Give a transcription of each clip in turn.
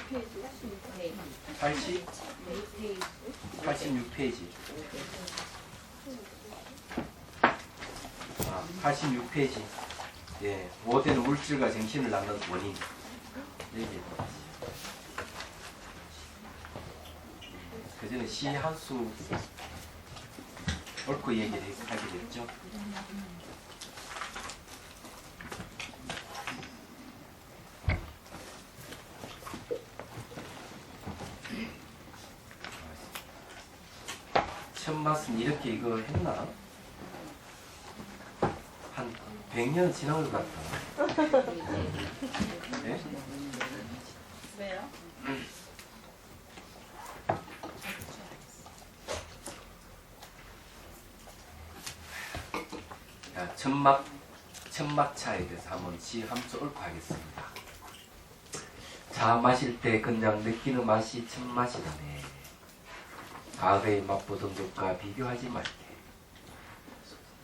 86페이지. 86페이지. 예, 모든 물질과 정신을 낳는 원인. 그 전에 시 한 수 옳고 얘기를 하게 됐죠. 첫맛은 이렇게 이거 했나? 한 100년 지난 것 같다. 네? 왜요? 자, 첫맛차에 대해서 한번 시 함수 옳고 하겠습니다. 차 마실 때 그냥 느끼는 맛이 첫맛이라네. 과거에 맛보던 것과 비교하지 말게.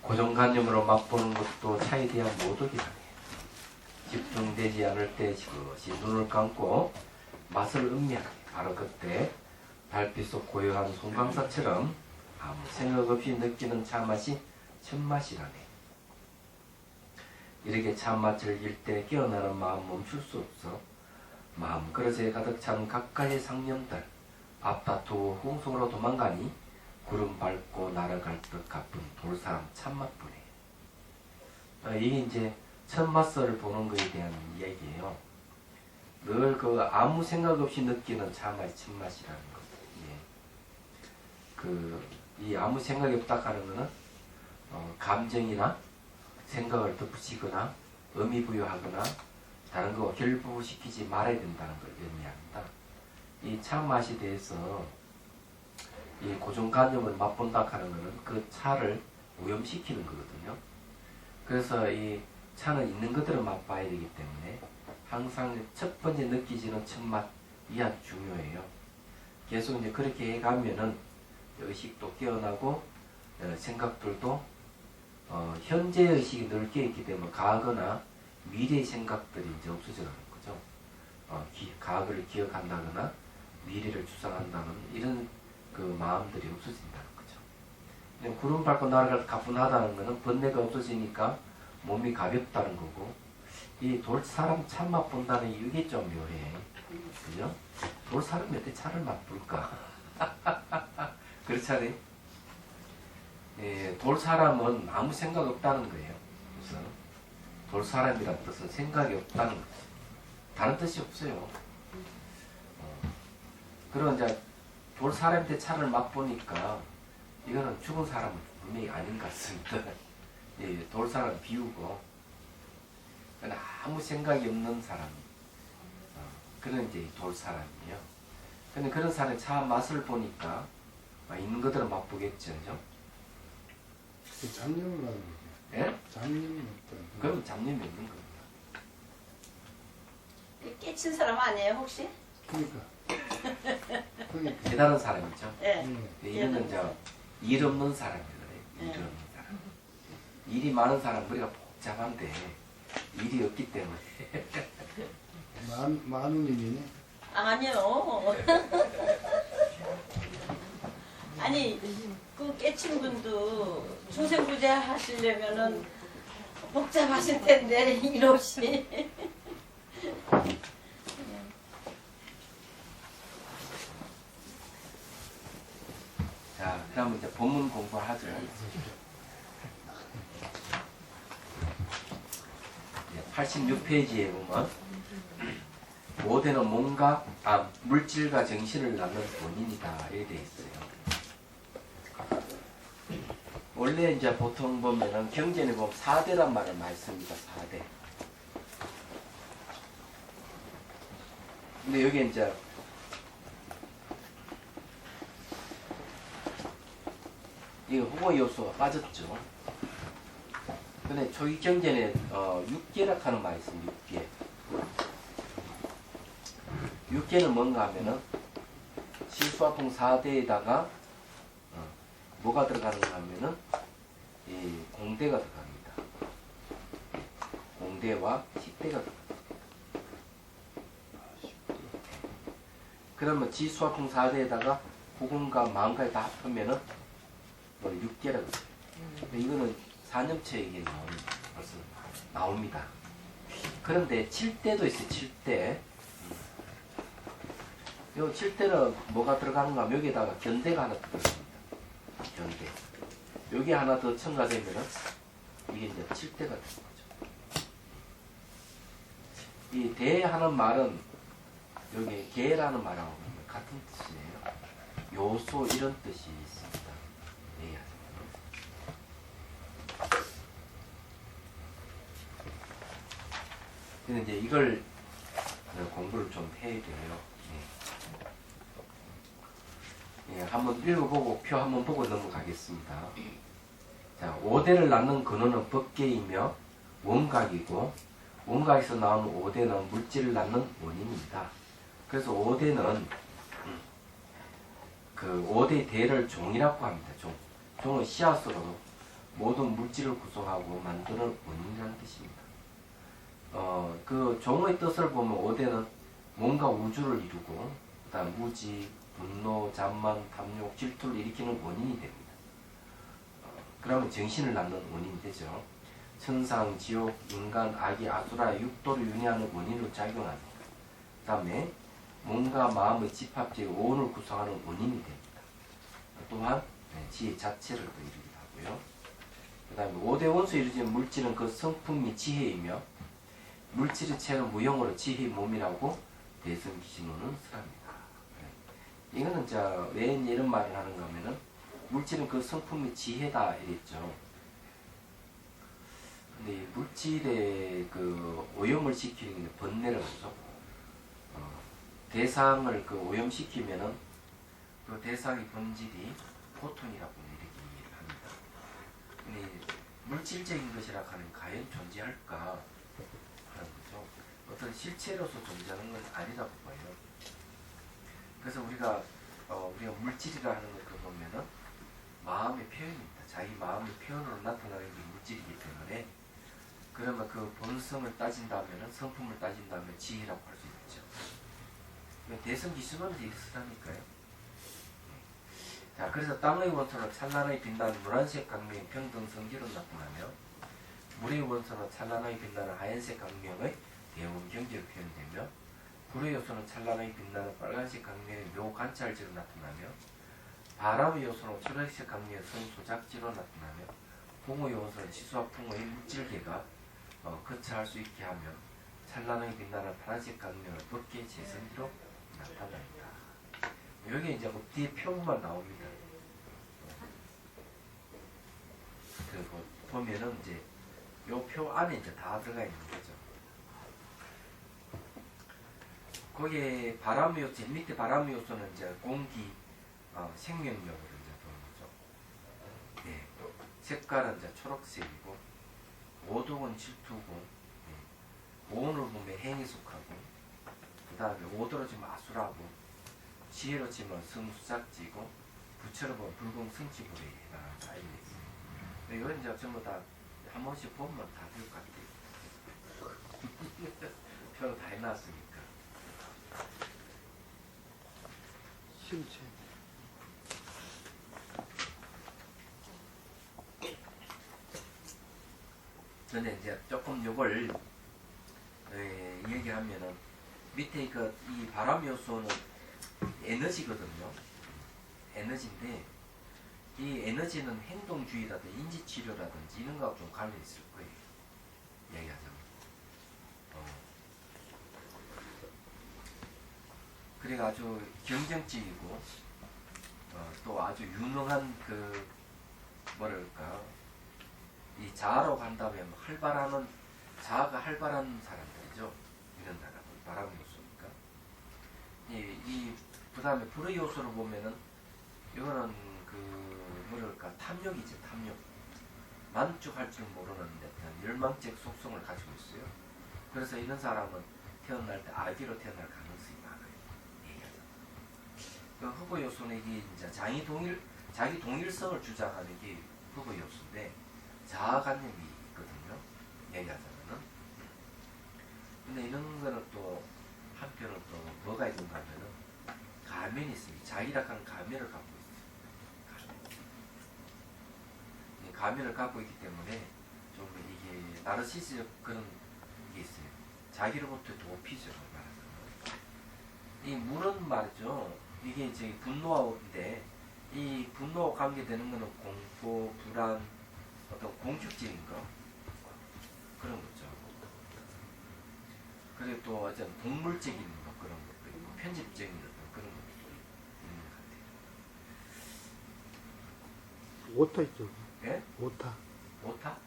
고정관념으로 맛보는 것도 차에 대한 모독이라네. 집중되지 않을 때 지그시 눈을 감고 맛을 음미하게. 바로 그때 달빛 속 고요한 송강사처럼 아무 생각 없이 느끼는 차맛이 첫맛이라네. 이렇게 참맛을 즐길 때 깨어나는 마음 멈출 수 없어. 마음 그릇에 가득 찬 각가의 상념들 앞다투고 홍성으로 도망가니 구름 밟고 날아갈 듯 가쁜 돌사람 참맛뿐에. 이게 이제 첫맛을 보는 것에 대한 이야기예요. 늘 그 아무 생각 없이 느끼는 참맛이 첫맛이라는 것. 예. 이 아무 생각이 없다 하는 것은 감정이나 생각을 덧붙이거나 의미 부여하거나 다른 거 결부시키지 말아야 된다는 걸 의미합니다. 이 참맛에 대해서 이 고정관념을 맛본다 하는 것은 그 차를 오염시키는 거거든요. 그래서 이 차는 있는 그대로 맛봐야 되기 때문에 항상 첫 번째 느끼지는 첫맛 이 아주 중요해요. 계속 이제 그렇게 해가면은 의식도 깨어나고 생각들도 현재 의식이 늘 깨있기 때문에 과거나 미래의 생각들이 이제 없어져가는 거죠. 과거를 기억한다거나 미래를 추상한다는 이런 그 마음들이 없어진다는 거죠. 그냥 구름 밟고 날아갈 가뿐하다는 것은 번뇌가 없어지니까 몸이 가볍다는 거고, 이 돌사람 참 맛본다는 이게 좀 묘해. 그죠? 돌사람이 어떻게 차를 맛볼까? 그렇잖아요. 예, 돌사람은 아무 생각 없다는 거예요. 그래서 돌사람이란 뜻은 생각이 없다는 거죠. 다른 뜻이 없어요. 그런 이제 돌사람한테 차를 맛보니까 이거는 죽은 사람은 분명히 아닌 것 같습니다. 예, 돌사람 비우고 그냥 아무 생각이 없는 사람, 그런 이제 돌사람이에요. 근데 그런 사람의 차 맛을 보니까 있는 그대로 맛보겠죠, 그죠? 잡념을 하는 거죠. 예? 잡념이 없다. 그럼 잡념이 없는 겁니다. 깨친 사람 아니에요 혹시? 그러니까. 대단한 사람이죠. 예. 이거는 이제 일 없는 사람이에요. 일 없는 사람. 일이 많은 사람 머리가 복잡한데 일이 없기 때문에. 만우님이네. 아니요. 아니 그 깨친 분도 중생부재 하시려면은 복잡하실 텐데 일 없이. 자, 그럼 이제 본문 공부를 하죠. 86페이지에 보면 모대는 몸과 물질과 정신을 낳는 본인이다 이렇게 되어 있어요. 원래 이제 보통 보면은 경전에 보면 4대란 말을 많이 씁니다. 4대. 근데 여기 이제 이 후보 요소가 빠졌죠. 근데 초기 경전에 6계라 하는 말이 있습니다. 6계. 6계는 뭔가 하면은 실수화풍 4대에다가 뭐가 들어가는가 하면은 이 공대가 들어갑니다. 공대와 식대가 들어갑니다. 그러면 지수화풍 4대에다가 구금과 마음까지 다 합하면은 뭐 6개라고 했어요. 이거는 4년째 이게 벌써 나옵니다. 그런데 7대도 있어요. 7대. 요 7대는 뭐가 들어가는가 하면 여기에다가 견대가 하나 들어갑니다. 견대. 여기 하나 더 첨가되면은 이게 이제 7대가 되는 거죠. 이 대하는 말은 여기 개라는 말하고 같은 뜻이에요. 요소 이런 뜻이 있습니다. 네. 근데 이제 이걸 공부를 좀 해야 돼요. 예, 한번 읽어보고 표 한번 보고 넘어가겠습니다. 자, 5대를 낳는 근원은 법계이며 원각이고 원각에서 나오는 5대는 물질을 낳는 원인입니다. 그래서 5대는 그 5대 대를 종이라고 합니다. 종은 씨앗으로 모든 물질을 구성하고 만드는 원인이라는 뜻입니다. 그 종의 뜻을 보면 5대는 뭔가 우주를 이루고 그다음 무지, 분노, 잔만, 탐욕, 질투를 일으키는 원인이 됩니다. 그러면 정신을 낳는 원인이 되죠. 천상, 지옥, 인간, 악이, 아수라, 육도를 윤회하는 원인으로 작용합니다. 그 다음에 몸과 마음의 집합체의 오온을 구성하는 원인이 됩니다. 또한 지혜 자체를 또 이루기도 하고요. 그 다음에 5대 원소에 이루어진 물질은 그 성품이 지혜이며 물질의 체는 무형으로 지혜의 몸이라고 대성기신호는 설합니다. 이거는 왜 이런 말을 하는가 하면은 물질은 그 성품이 지혜다 이랬죠. 근데 물질의 그 오염을 시키는 게 번뇌라고 하죠. 대상을 그 오염시키면은 그 대상의 본질이 포톤이라고 이렇게 얘기를 합니다. 근데 물질적인 것이라 하는 과연 존재할까 하는 거죠. 어떤 실체로서 존재하는 건 아니라고 봐요. 그래서 우리가 물질이라 하는 것을 보면은 마음의 표현입니다. 자기 마음의 표현으로 나타나는 게 물질이기 때문에 그러면 그 본성을 따진다면은 성품을 따진다면 지혜라고 할 수 있죠. 대성기수론도 있으라니까요. 자, 그래서 땅의 원소는 찬란하게 빛나는 노란색 강명의 평등성기로 나타나며 물의 원소는 찬란하게 빛나는 하얀색 강명의 대원 경지로 표현되며 불의 요소는 찬란하게 빛나는 빨간색 강명의 묘관찰지로 나타나며 바람의 요소는 초록색 강명의 성소작지로 나타나며 풍의 요소는 지수와 풍의 물질계가 거쳐할 수 있게 하며 찬란하게 빛나는 파란색 강명의 법계 재성기로 나타납니다. 여기 이제 뒤에 표만 나옵니다. 그리고 보면은 이제 요 표 안에 이제 다 들어가 있는 거죠. 거기에 바람의 요소, 밑에 바람의 요소는 이제 공기, 생명력으로 이제 보는 거죠. 네. 색깔은 이제 초록색이고, 오독은 질투고, 오온을 보면 행에 속하고, 그 다음에 오도로 치면 아수라고, 지혜로 치면 성수작지고, 부처로 보면 불공성치불에 해당하는 아이들이 있습니다. 이건 이제 전부 다 한 번씩 보면 다 될 것 같아요. 표로 다 해놨으니까. 실체. 근데 이제 조금 요걸 얘기하면은 밑에 이 바람 요소는 에너지거든요. 에너지인데 이 에너지는 행동주의라든지 인지치료라든지 이런 거하고 좀 관련이 있을 거예요. 얘기하자면. 그래가 아주 경쟁적이고 또 아주 유능한 그 뭐랄까 이 자아라고 한다면 자아가 활발한 사람들이죠. 이런 사람은 바람 요소니까. 그 다음에 불의 요소를 보면은 이거는 뭐랄까 탐욕이죠. 탐욕. 만족할 줄 모르는 듯한 열망적 속성을 가지고 있어요. 그래서 이런 사람은 태어날 때 아기로 태어날 가능성이 많아요. 얘기하자면. 그 흑의 요소는 이게 이제 자기 동일성을 주장하는 게 흑의 요소인데 자아관념이 있거든요. 얘기하자면은. 근데 이런 거는 또 한편은 또 뭐가 있는가 하면은 가면이 있습니다. 자기라 하는 가면을 갖고 있어요. 이 가면을 갖고 있기 때문에 좀 이게 나르시스적 그런 게 있어요. 자기로부터 도피죠. 말하자면. 이 물은 말이죠. 이게 이제 분노인데 이 분노와 관계되는 것은 공포, 불안, 어떤 공격적인 거 그런 거죠. 그리고 또 어떤 동물적인 뭐 그런 것도 있고 편집적인 어떤 그런 것도 있는 것 같아요. 오타 있죠. 예? 오타. 오타?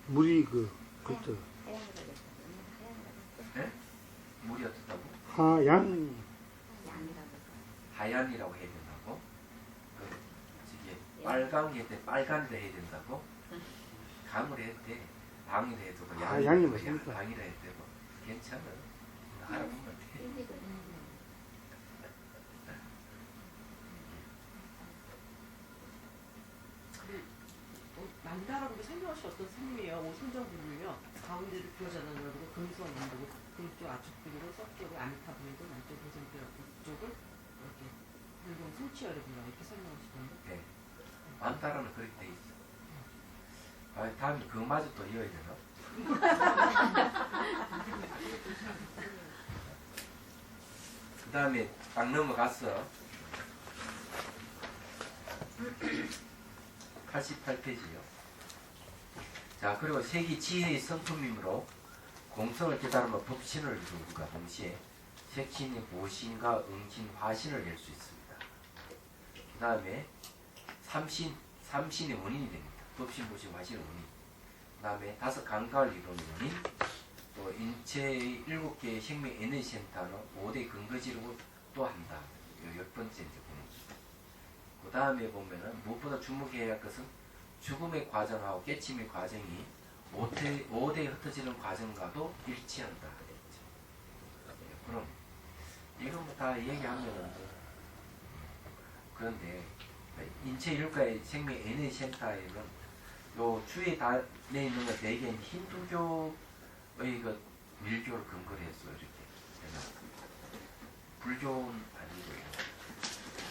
물이 그죠. 예? 물이 어떻다고? 하얀. 하얀이라고 해야 된다고? 이게 빨간 게 돼, 빨간이라 해야 된다고? 강을 해도 돼. 방이라 해도 되고, 하얀이 맞습니까? 방이라 해도 되고, 괜찮아. 알아보면 돼. 만다라고 설명하신 어떤 스님이에요. 오순정부를요. 가운데를 부여자단으로 금수원 만들고 그쪽 아축부리고 서쪽을 아미타 부리고 남쪽 고생뼈 이쪽을 이렇게 붉은 성치열을 불러 이렇게 설명하시던데. 네. 만다라는 그렇게 돼 있어. 아, 다음에 그마저 또 이어야 되나? 그 다음에 딱 넘어갔어. 88페이지요. 자, 그리고 색이 지혜의 성품이므로 공성을 깨달으면 법신을 이루는가 동시에 색신이 보신과 응신, 화신을 낼 수 있습니다. 그 다음에 삼신의 원인이 됩니다. 법신, 보신, 화신의 원인. 그 다음에 다섯 감각을 이루는 원인, 또 인체의 7개의 생명 에너지 센터는 5대 근거지로 또 한다. 요 10번째 이제 보입니다. 그 다음에 보면은 무엇보다 주목해야 할 것은 죽음의 과정하고 깨침의 과정이 5대에 흩어지는 과정과도 일치한다. 그럼 이런 거 다 얘기하면은 그런데 인체 일과의 생명 에너지 센터에는 요 주에 다 내 있는 것 4개는 힌두교의 그 밀교를 근거로 해서 이렇게 해놨습니다. 불교는 아니고요.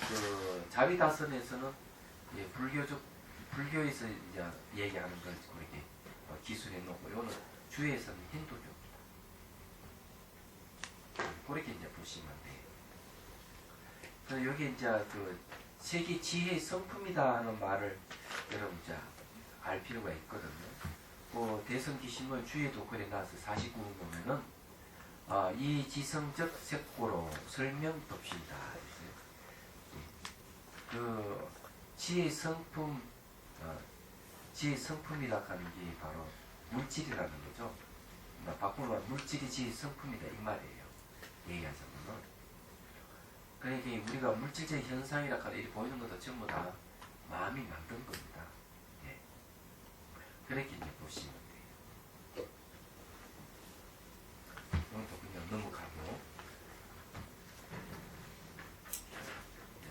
그 자비다선에서는 불교에서 이제 얘기하는 걸 그렇게 기술해 놓고 요는 주에서는 힌두교입니다. 그렇게 이제 보시면 돼요. 그래서 여기 이제 그 세계 지혜의 성품이다 하는 말을 여러분 이제 알 필요가 있거든요. 그 대성기신문 주에도 그래 나와서 49분 보면은 이 지성적 색고로 설명법신다. 그 지혜의 성품, 지혜의 성품이라 하는 게 바로 물질이라는 거죠. 바꾸면 물질이 지혜의 성품이다 이 말이에요. 얘기하자면은. 그러니까 우리가 물질적 현상이라 하는 이 보이는 것도 전부 다 마음이 만든 겁니다. 예. 그렇게 이제 보시면 돼요. 오늘도 그냥 넘어가고.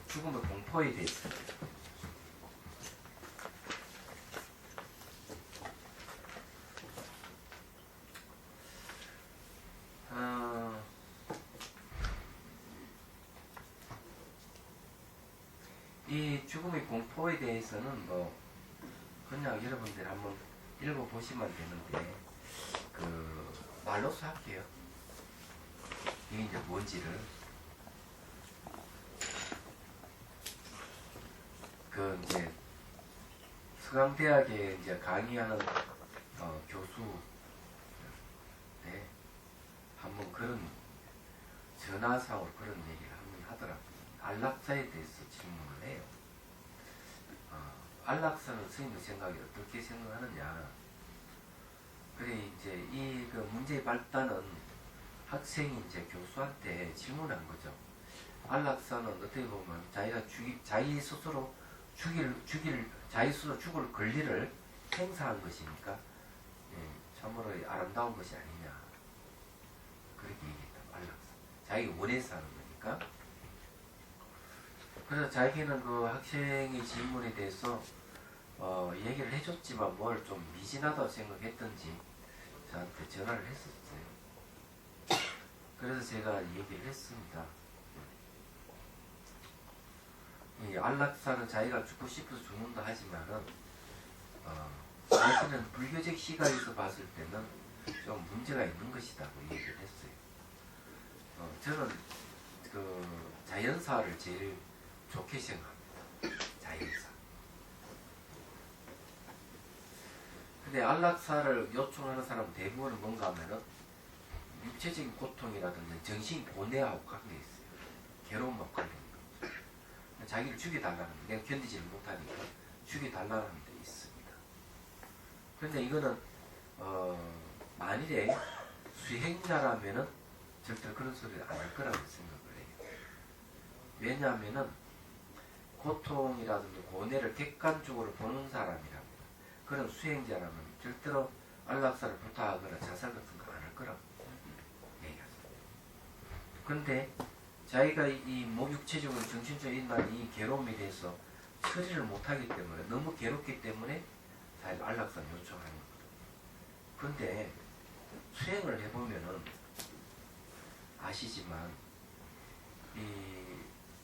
죽음의 공포에 대해서. 이 죽음의 공포에 대해서는 뭐 그냥 여러분들 한번 읽어보시면 되는데 그 말로서 할게요. 이게 이제 뭔지를 그 이제 서강대학에 이제 강의하는 교수 네 한번 그런 전화상으로 그런 얘기를 한번 하더라고요. 안락사에 대해서 질문을 해요. 안락사는 스님의 생각이 어떻게 생각하느냐. 그래 이제 이 그 문제의 발단은 학생이 이제 교수한테 질문한 거죠. 안락사는 어떻게 보면 자기 스스로 자기 스스로 죽을 권리를 행사한 것이니까 예, 참으로 아름다운 것이 아니냐. 그렇게 얘기했다. 안락사. 자기가 원해서 하는 거니까. 그래서 자기는 그 학생의 질문에 대해서 얘기를 해줬지만 뭘 좀 미진하다고 생각했던지 저한테 전화를 했었어요. 그래서 제가 얘기를 했습니다. 이 안락사는 자기가 죽고 싶어서 죽는다 하지만은 사실은 불교적 시각에서 봤을 때는 좀 문제가 있는 것이다고 얘기를 했어요. 저는 그 자연사를 제일 좋게 생각합니다. 자연사. 근데 안락사를 요청하는 사람 대부분은 뭔가 하면은 육체적인 고통이라든지 정신 고뇌하고 관계 있어요. 괴로움하고 관계 있는 거죠. 자기를 죽여달라는 거, 내가 견디지를 못하니까 죽여달라는 데 있습니다. 그런데 이거는 만일에 수행자라면은 절대로 그런 소리를 안 할 거라고 생각을 해요. 왜냐하면은 고통이라든지 고뇌를 객관적으로 보는 사람이라면, 그런 수행자라면 절대로 안락사를 부탁하거나 자살 같은 거 안 할 거라고 얘기하죠. 그런데 자기가 이 육체적으로 정신적으로 일어난 이 괴로움에 대해서 처리를 못하기 때문에, 너무 괴롭기 때문에 사실 안락사를 요청하는 거거든요. 그런데 수행을 해보면은 아시지만 이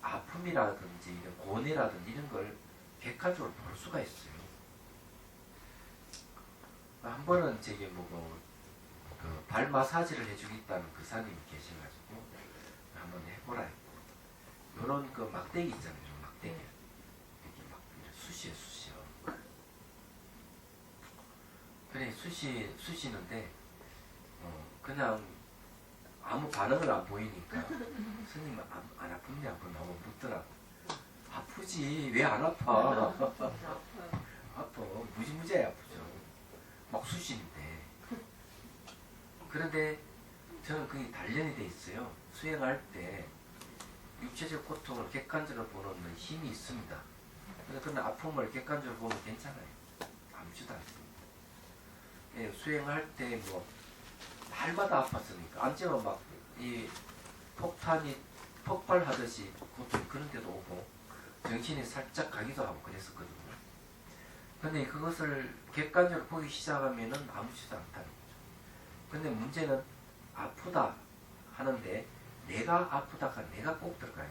아픔이라든지 이런 고뇌라든지 이런 걸 객관적으로 볼 수가 있어요. 한 번은 제게 뭐고 발 마사지를 해주겠다는 그 사님이 계셔가지고 한번 해보라 했고, 요런 그 막대기 있잖아요. 막대기 이렇게 막 쑤시요. 그래 쑤시는데 그냥 아무 반응을 안 보이니까 스님 안 아프냐고 너무 묻더라고. 아프지 왜 안 아파? 아파 무지무지하게 아프죠. 막 쑤시는데. 그런데 저는 그게 단련이 돼 있어요. 수행할 때 육체적 고통을 객관적으로 보는 힘이 있습니다. 그런데 아픔을 객관적으로 보면 괜찮아요. 아무지도 않습니다. 예, 수행할 때 뭐 날마다 아팠으니까 앉으면 막 이 폭탄이 폭발하듯이 고통 그런 데도 오고 정신이 살짝 가기도 하고 그랬었거든요. 근데 그것을 객관적으로 보기 시작하면은 아무지도 않다는 거죠. 근데 문제는 아프다 하는데 내가 아프다가 내가 꼭 들어가요.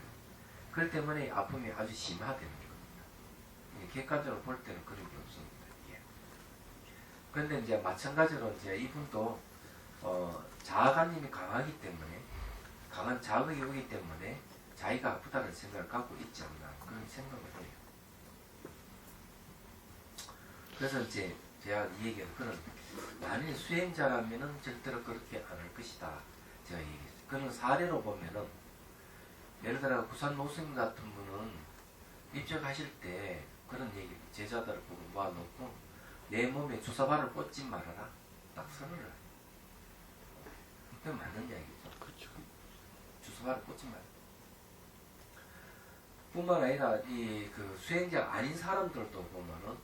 그렇기 때문에 아픔이 아주 심화되는 겁니다. 객관적으로 볼 때는 그런 게 없습니다. 그런데 이제 마찬가지로 이제 이분도 자아관념이 강하기 때문에, 강한 자극이 오기 때문에 자기가 아프다는 생각을 갖고 있지 않나 그런 생각을 해요. 그래서 이제 제가 이 얘기는 그런, 만일 수행자라면은 절대로 그렇게 안 할 것이다 제가 얘기했어요. 그런 사례로 보면은 예를 들어 부산 노스님 같은 분은 입적하실 때 그런 얘기, 제자들을 보고 모아놓고 내 몸에 주사바를 꽂지 말아라 딱 선언을 해요. 그게 맞는 이야기죠. 그렇죠. 주사바를 꽂지 말아라. 뿐만 아니라 이 그 수행자 아닌 사람들도 보면은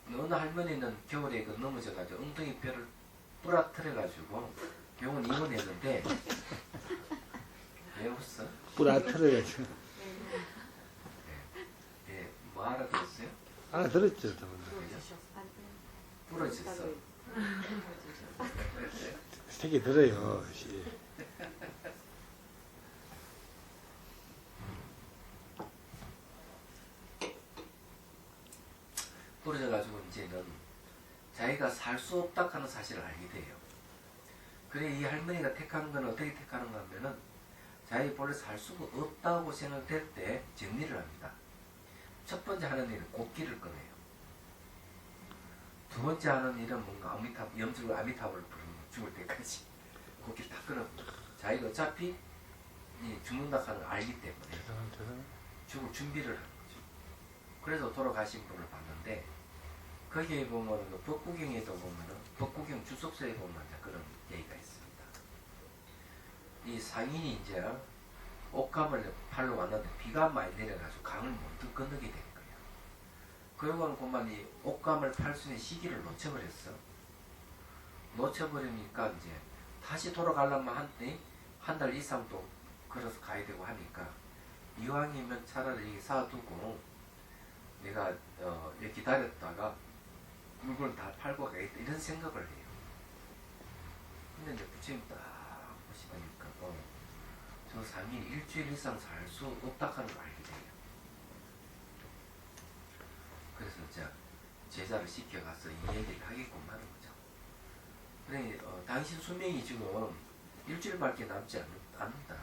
어느 할머니는 겨울에 그 넘어져가지고 엉덩이 뼈를 부러뜨려가지고 병원 입원했는데 왜 웃어? 부러뜨려야죠. 예, 뭐 알아들었어요? 알아들었죠. 부러졌어. 되게 들어요. 부러져가지고 이제는 자기가 살 수 없다 하는 사실을 알게 돼요. 그래 이 할머니가 택한 건 어떻게 택하는가 하면은 자기 본래 살 수가 없다고 생각될 때 정리를 합니다. 첫 번째 하는 일은 곡기를 꺼내요. 두 번째 하는 일은 뭔가 염주로 아미타불을 부르는 죽을 때까지 곡기를 다 끊어. 자기가 어차피 죽는다 하는 걸 알기 때문에 죽을 준비를 하는 거죠. 그래서 돌아가신 분을 봤는데 거기에 보면 그 법구경에도 보면은 법구경 주석서에 보면 그런 얘기가 있습니다. 이 상인이 이제 옷감을 팔러 왔는데 비가 많이 내려가지고 강을 못 건너게 된 거예요. 그러고는 그만 이 옷감을 팔 수 있는 시기를 놓쳐버렸어. 놓쳐버리니까 이제 다시 돌아가려면 한 달 이상 또 걸어서 가야 되고 하니까 이왕이면 차라리 사두고 내가 이렇게 기다렸다가 물건을 다 팔고 가겠다 이런 생각을 해요. 근데 이제 부처님 딱 보시니까 저 상인이 일주일 이상 살 수 없다 하는 걸 알게 돼요. 이제 제자를 시켜가서 이 얘기를 하게끔 하는 거죠. 그래, 당신 수명이 지금 일주일밖에 남지 않는다.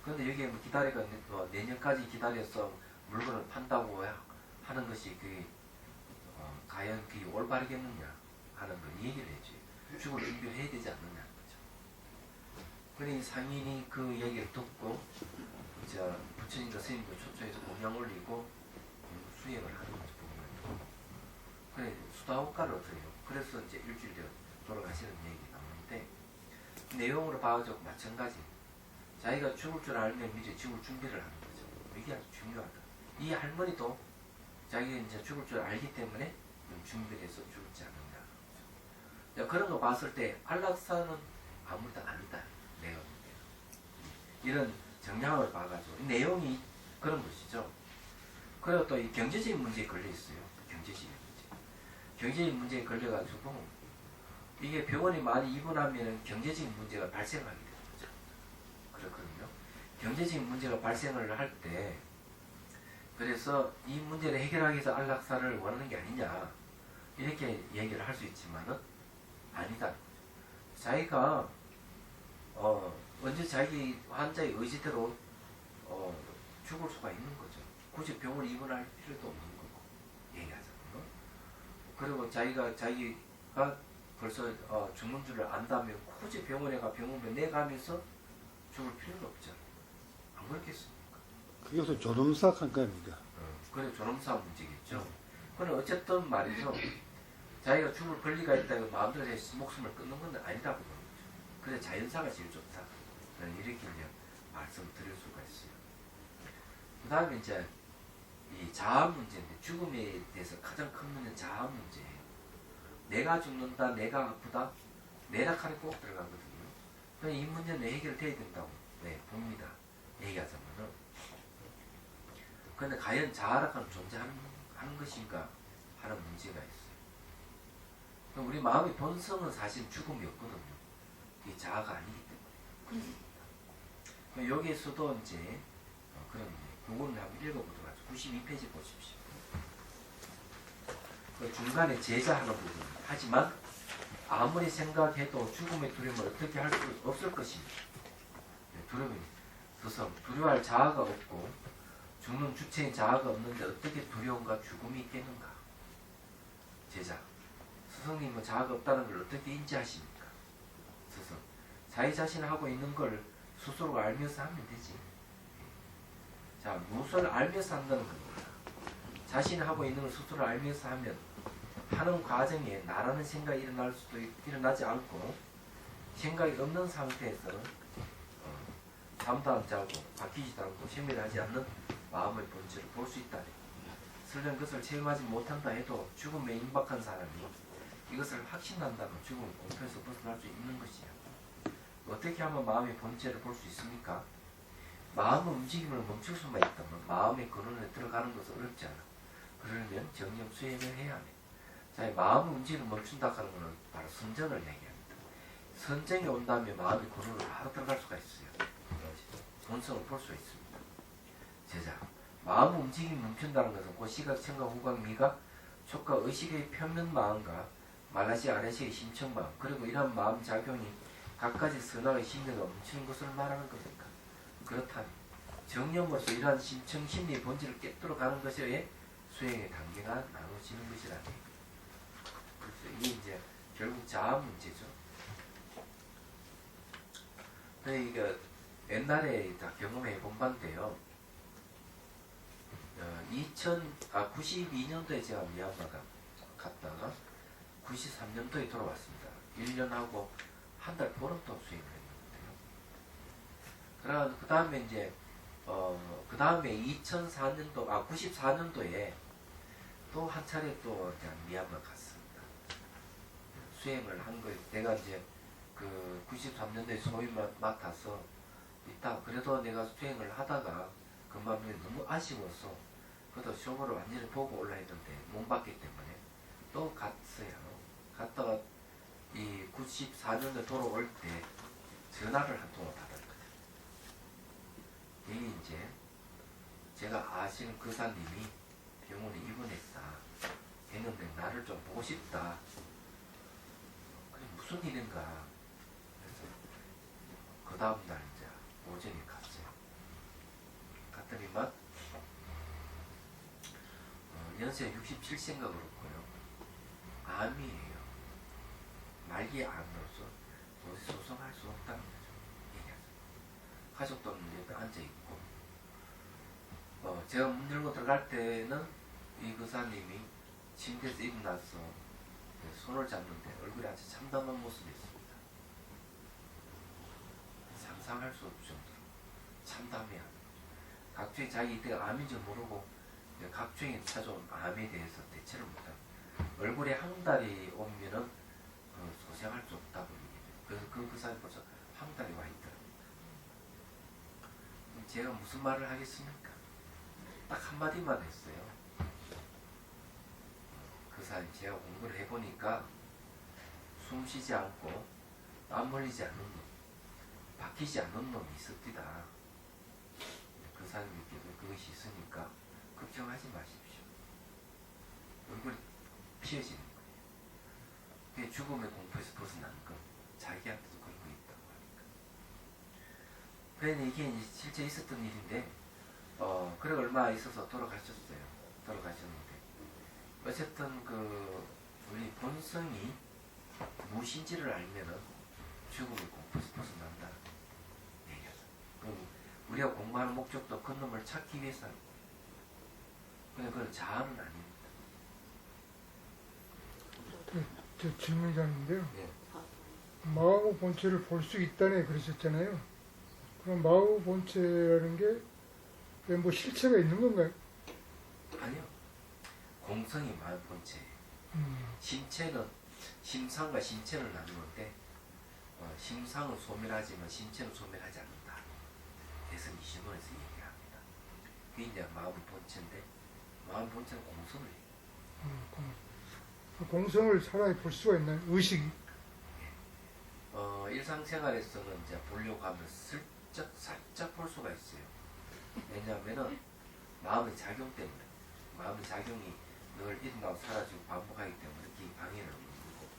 그런데 여기에 뭐 기다리가 내년까지 기다려서 물건을 판다고 하는 것이 과연 그게 올바르겠느냐 하는 걸 얘기를 해줘요. 죽을 준비를 해야 되지 않느냐는 거죠. 그러니 상인이 그 얘기를 듣고 이제 부처님과 스님도 초청해서 공양 올리고 수행을 하는 거죠. 보면. 그래 수다옥가를 얻어요. 그래서 이제 일주일 뒤에 돌아가시는 얘기 나오는데 내용으로 봐도 마찬가지. 자기가 죽을 줄 알면 미리 죽을 준비를 하는 거죠. 이게 아주 중요하다. 이 할머니도 자기가 이제 죽을 줄 알기 때문에 준비를 해서 죽지 않느냐. 그렇죠. 그런 거 봤을 때 안락사는 아무것도 아니다. 내가 이런 정량을 봐가지고 내용이 그런 것이죠. 그리고 또 이 경제적인 문제에 걸려 있어요. 경제적인 문제. 경제적인 문제에 걸려가지고 이게 병원에 많이 입원하면 경제적인 문제가 발생하게 되는 거죠. 그렇거든요. 경제적인 문제가 발생을 할 때 그래서 이 문제를 해결하기 위해서 안락사를 원하는 게 아니냐 이렇게 얘기를 할 수 있지만은 아니다. 자기가 언제 자기 환자의 의지대로 죽을 수가 있는 거죠. 굳이 병원에 입원할 필요도 없는 거고 얘기하자면. 그리고 자기가 벌써 죽는 줄을 안다면 굳이 병원에 병원에 내가면서 죽을 필요는 없잖아요. 안 그렇겠습니까? 그게 무슨 존엄사한 겁니다. 그래 존엄사 문제겠죠. 그럼 어쨌든 말이죠. 자기가 죽을 권리가 있다고 마음대로 해서 목숨을 끊는 건 아니라고 보는 거죠. 그래서 자연사가 제일 좋다. 이렇게 이제 말씀을 드릴 수가 있어요. 그 다음에 이제 이 자아 문제인데 죽음에 대해서 가장 큰 문제는 자아 문제예요. 내가 죽는다, 내가 아프다, 내락하는 꼭 들어가거든요. 그럼 이 문제는 해결돼야 된다고 봅니다. 얘기하자면은. 그런데 과연 자아라는 존재하는 것인가 하는 문제가 있어요. 그럼 우리 마음의 본성은 사실 죽음이 없거든요. 이게 자아가 아니기 때문에. 여기에서도 이제 그런 부분을 한번 읽어보도록 하죠. 92페이지 보십시오. 그 중간에 제자 하는 부분. 하지만 아무리 생각해도 죽음의 두려움을 어떻게 할 수 없을 것입니다. 두려움이 두려워할 자아가 없고 죽는 주체인 자아가 없는데 어떻게 두려움과 죽음이 있겠는가? 제자. 스승님은 자아가 없다는 걸 어떻게 인지하십니까? 스승. 자기 자신을 하고 있는 걸 스스로가 알면서 하면 되지. 자, 무엇을 알면서 한다는 겁니다. 자신이 하고 있는 걸 스스로 알면서 하는 과정에 나라는 생각이 일어나지 않고 생각이 없는 상태에서 잠도 안 자고 바뀌지도 않고 세밀하지 않는 마음의 본질을 볼 수 있다. 설령 그것을 체험하지 못한다 해도 죽음에 임박한 사람이 이것을 확신한다면 죽음의 공포에서 벗어날 수 있는 것이야. 어떻게 하면 마음의 본질을 볼 수 있습니까? 마음의 움직임을 멈출 수만 있다면 마음의 근원에 들어가는 것은 어렵지 않아. 그러려면 정념 수행을 해야 해. 자, 마음의 움직임을 멈춘다 하는 것은 바로 선정을 얘기합니다. 선정이 온다면 마음의 근원으로 바로 들어갈 수가 있어요. 본성을 볼 수 있습니다. 제자, 마음 움직임이 멈춘다는 것은 그 시각, 청각, 후각, 미각, 촉각, 의식의 표면 마음과 말라시 아래시의 심청 마음, 그리고 이러한 마음 작용이 각가지 선악의 심리가 멈추는 것을 말하는 것입니다. 그렇다면 정념으로서 이러한 심청 심리의 본질을 깨뜨려 가는 것에 수행의 단계가 나눠지는 것이라는 얘기입니다. 그래서 이게 이제 결국 자아 문제죠. 그러니까 옛날에 다 경험해 본 건데요. 92년도에 제가 미얀마 갔다가 93년도에 돌아왔습니다. 1년하고 한 달 보름도 수행을 했는데요. 그래서 그 다음에 이제 그 다음에 94년도에 또 한 차례 또 미얀마 갔습니다. 수행을 한 거예요. 내가 이제 그 93년도에 소위 맡아서 있다. 그래도 내가 수행을 하다가 금방 너무 아쉬워서 그래도 쇼부를 완전히 보고 올라 했는데 못 봤기 때문에 또 갔어요. 갔다가 이 94년도에 돌아올 때 전화를 한 통을 받았거든요. 이게 이제 제가 아시는 교사님이 병원에 입원했다. 했는데 나를 좀 보고 싶다. 그래 무슨 일인가. 그래서 그 다음날 이제 오전에 갔어요. 갔더니만 연세 67세인가 그렇고요. 암이에요. 말기에 암으로서 도저히 소송할 수 없다는 거죠. 얘기하죠. 가족들은 옆에 앉아있고 제가 문 열고 들어갈 때는 이 의사님이 침대에서 일어나서 손을 잡는데 얼굴이 아주 참담한 모습이었습니다. 상상할 수 없을 정도로 참담해야 각종의 자기 이때가 암인 줄 모르고 각종의 찾아온 암에 대해서 대처를 못하고 얼굴에 항달이 오면은 고생할 수 없다고 얘기해요. 그래서 그 사람이 벌써 항달이 와 있더라고요. 제가 무슨 말을 하겠습니까? 딱 한마디만 했어요. 그 사람이 제가 공부를 해보니까 숨 쉬지 않고 땀 흘리지 않는 놈, 바뀌지 않는 놈이 있었디다. 그 사람께서 그것이 있으니까 걱정하지 마십시오. 얼굴이 피어지는 거예요. 그게 죽음의 공포에서 벗어나는 건 자기한테도 걸고 있다고 하니까. 그런데 이게 이제 실제 있었던 일인데 그래 얼마 있어서 돌아가셨어요. 돌아가셨는데 어쨌든 우리 본성이 무엇인지를 알면은 죽음의 공포에서 벗어난다 얘기하죠. 그럼 우리가 공부하는 목적도 그 놈을 찾기 위해서는 근데 그건 자아는 아닙니다. 저 질문이 있는데요. 예. 마음의 본체를 볼 수 있다네 그러셨잖아요. 그럼 마음의 본체라는 게 뭐 실체가 있는 건가요? 아니요. 공성이 마음 본체예요. 신체는 심상과 신체를 나누는데 심상은 소멸하지만 신체는 소멸하지 않는다. 대선 20원에서 얘기합니다. 그게 이제 마음 본체인데 마음 본체는 공성을 해요. 그 공성을 사람이 볼 수가 있나요? 의식이? 일상생활에서는 이제 보려고 하면 살짝 볼 수가 있어요. 왜냐하면은 마음의 작용 때문에 마음의 작용이 늘 일어나고 사라지고 반복하기 때문에 그게 방해를 하는 거고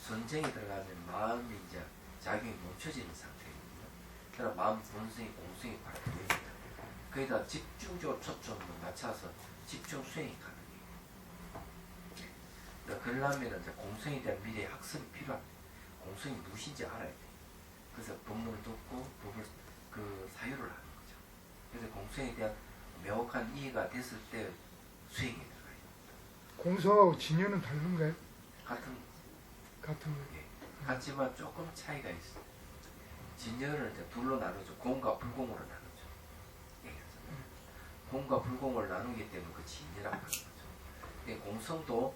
선정이 들어가면 마음이 이제 작용이 멈춰지는 상태거든요. 그러나 마음 본성이 공성이 바로 보입니다. 거기다 집중적으로 초점을 맞춰서 집중 수행이 가능해요. 그러려면 이제 공성에 대한 미래의 학습이 필요합니다. 공성이 무엇인지 알아야 돼요. 그래서 법문을 듣고 법을 사유를 하는 거죠. 그래서 공성에 대한 명확한 이해가 됐을 때 수행에 들어가요. 공성하고 진여는 다른가요? 같은 같은 거예요. 게 같지만 조금 차이가 있어요. 진여를 이제 둘로 나누죠. 공과 불공으로 나누죠. 공과 불공을 나누기 때문에 그 진여라고 하는 거죠. 공성도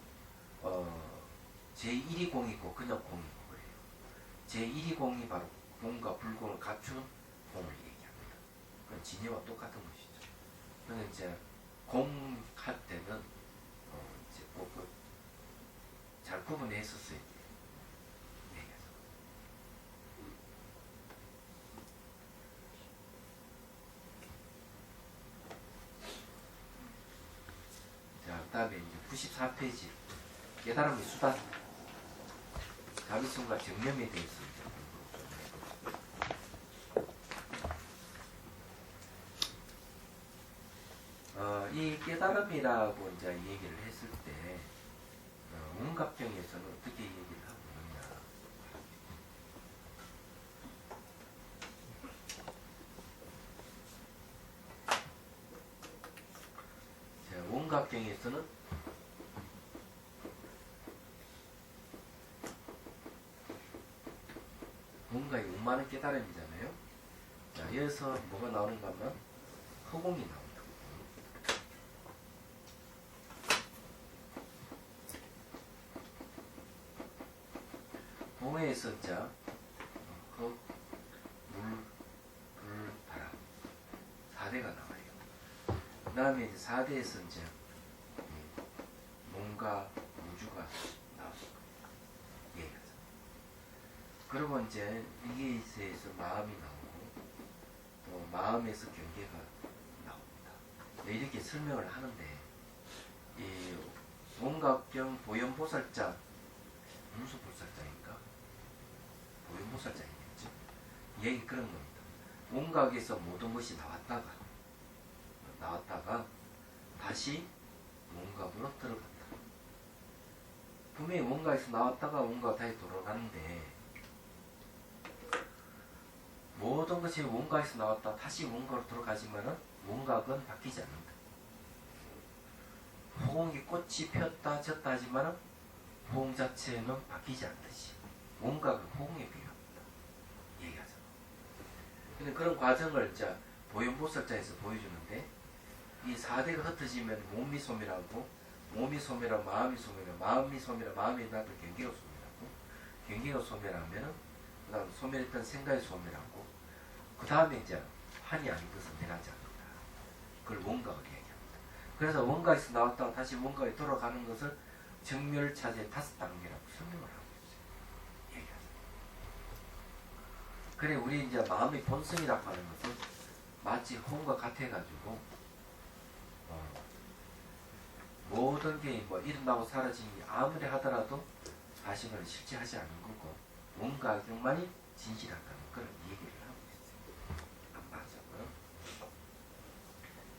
제1이 공이 있고 그냥 공이 있고 그래요. 제1이 공이 바로 공과 불공을 갖춘 공을 얘기합니다. 그건 진여와 똑같은 것이죠. 그런데 이제 공할 때는 이제 잘 구분했었어요. 얘기해서. 자, 그다음에 이제 94페이지 깨달음의 수단 자비성과 정념에 대해서 이제 이 깨달음이라고 이제 얘기를 했을 때 원갑경에서는 어떻게 얘기를 하고 있느냐. 자, 원갑경에서는 뭔가 욕망의 깨달음이잖아요. 자, 여기서 뭐가 나오는가 하면 허공이 나옵니다. 공에서 이제 흙, 물, 불, 바람 4대가 나와요. 그 다음에 이제 4대에서 이제 뭔가 우주가 나옵니다. 얘기하죠. 그리고 이제 이게 있어서 마음이 나오고 또 마음에서 경계가 나옵니다. 이렇게 설명을 하는데 이 온각경 보현보살자, 무슨 보살자인가? 보현보살자이겠죠. 얘기 그런 겁니다. 온각에서 모든 것이 나왔다가 다시 원각으로 들어간다. 분명히 원각에서 나왔다가 원각 다시 돌아가는데 모든 것이 원각에서 나왔다 다시 원각으로 돌아가지만은 원각은 바뀌지 않는다. 호응이 꽃이 폈다 졌다 하지만은 호응 자체는 바뀌지 않듯이 원각은 호응에 비유합니다. 얘기하죠. 근데 그런 과정을 이제 보현보살자에서 보여주는데 이 4대가 흩어지면 몸이 소멸하고 몸이 소멸하고 마음이 소멸하고 마음이 소멸하고 마음이 나도 경계가 소멸하고 경계가 소멸하면은 그 다음 소멸했던 생각이 소멸하고 그 다음에 이제 한이 아닌 것은 내려하지 않는다. 그걸 원각을 얘기합니다. 그래서 원각에서 나왔다가 다시 원각에 돌아가는 것을 정멸차제 5단계라고 설명을 하고 있어요. 얘기하죠. 그래 우리 이제 마음의 본성이라고 하는 것은 마치 호응과 같아가지고 모든 게 뭐 일어나고 사라지는 게 아무리 하더라도 사실은 실체하지 않는 거고 원각경만이 진실하다는 그런 얘기를 하고 있어요. 안 맞아요.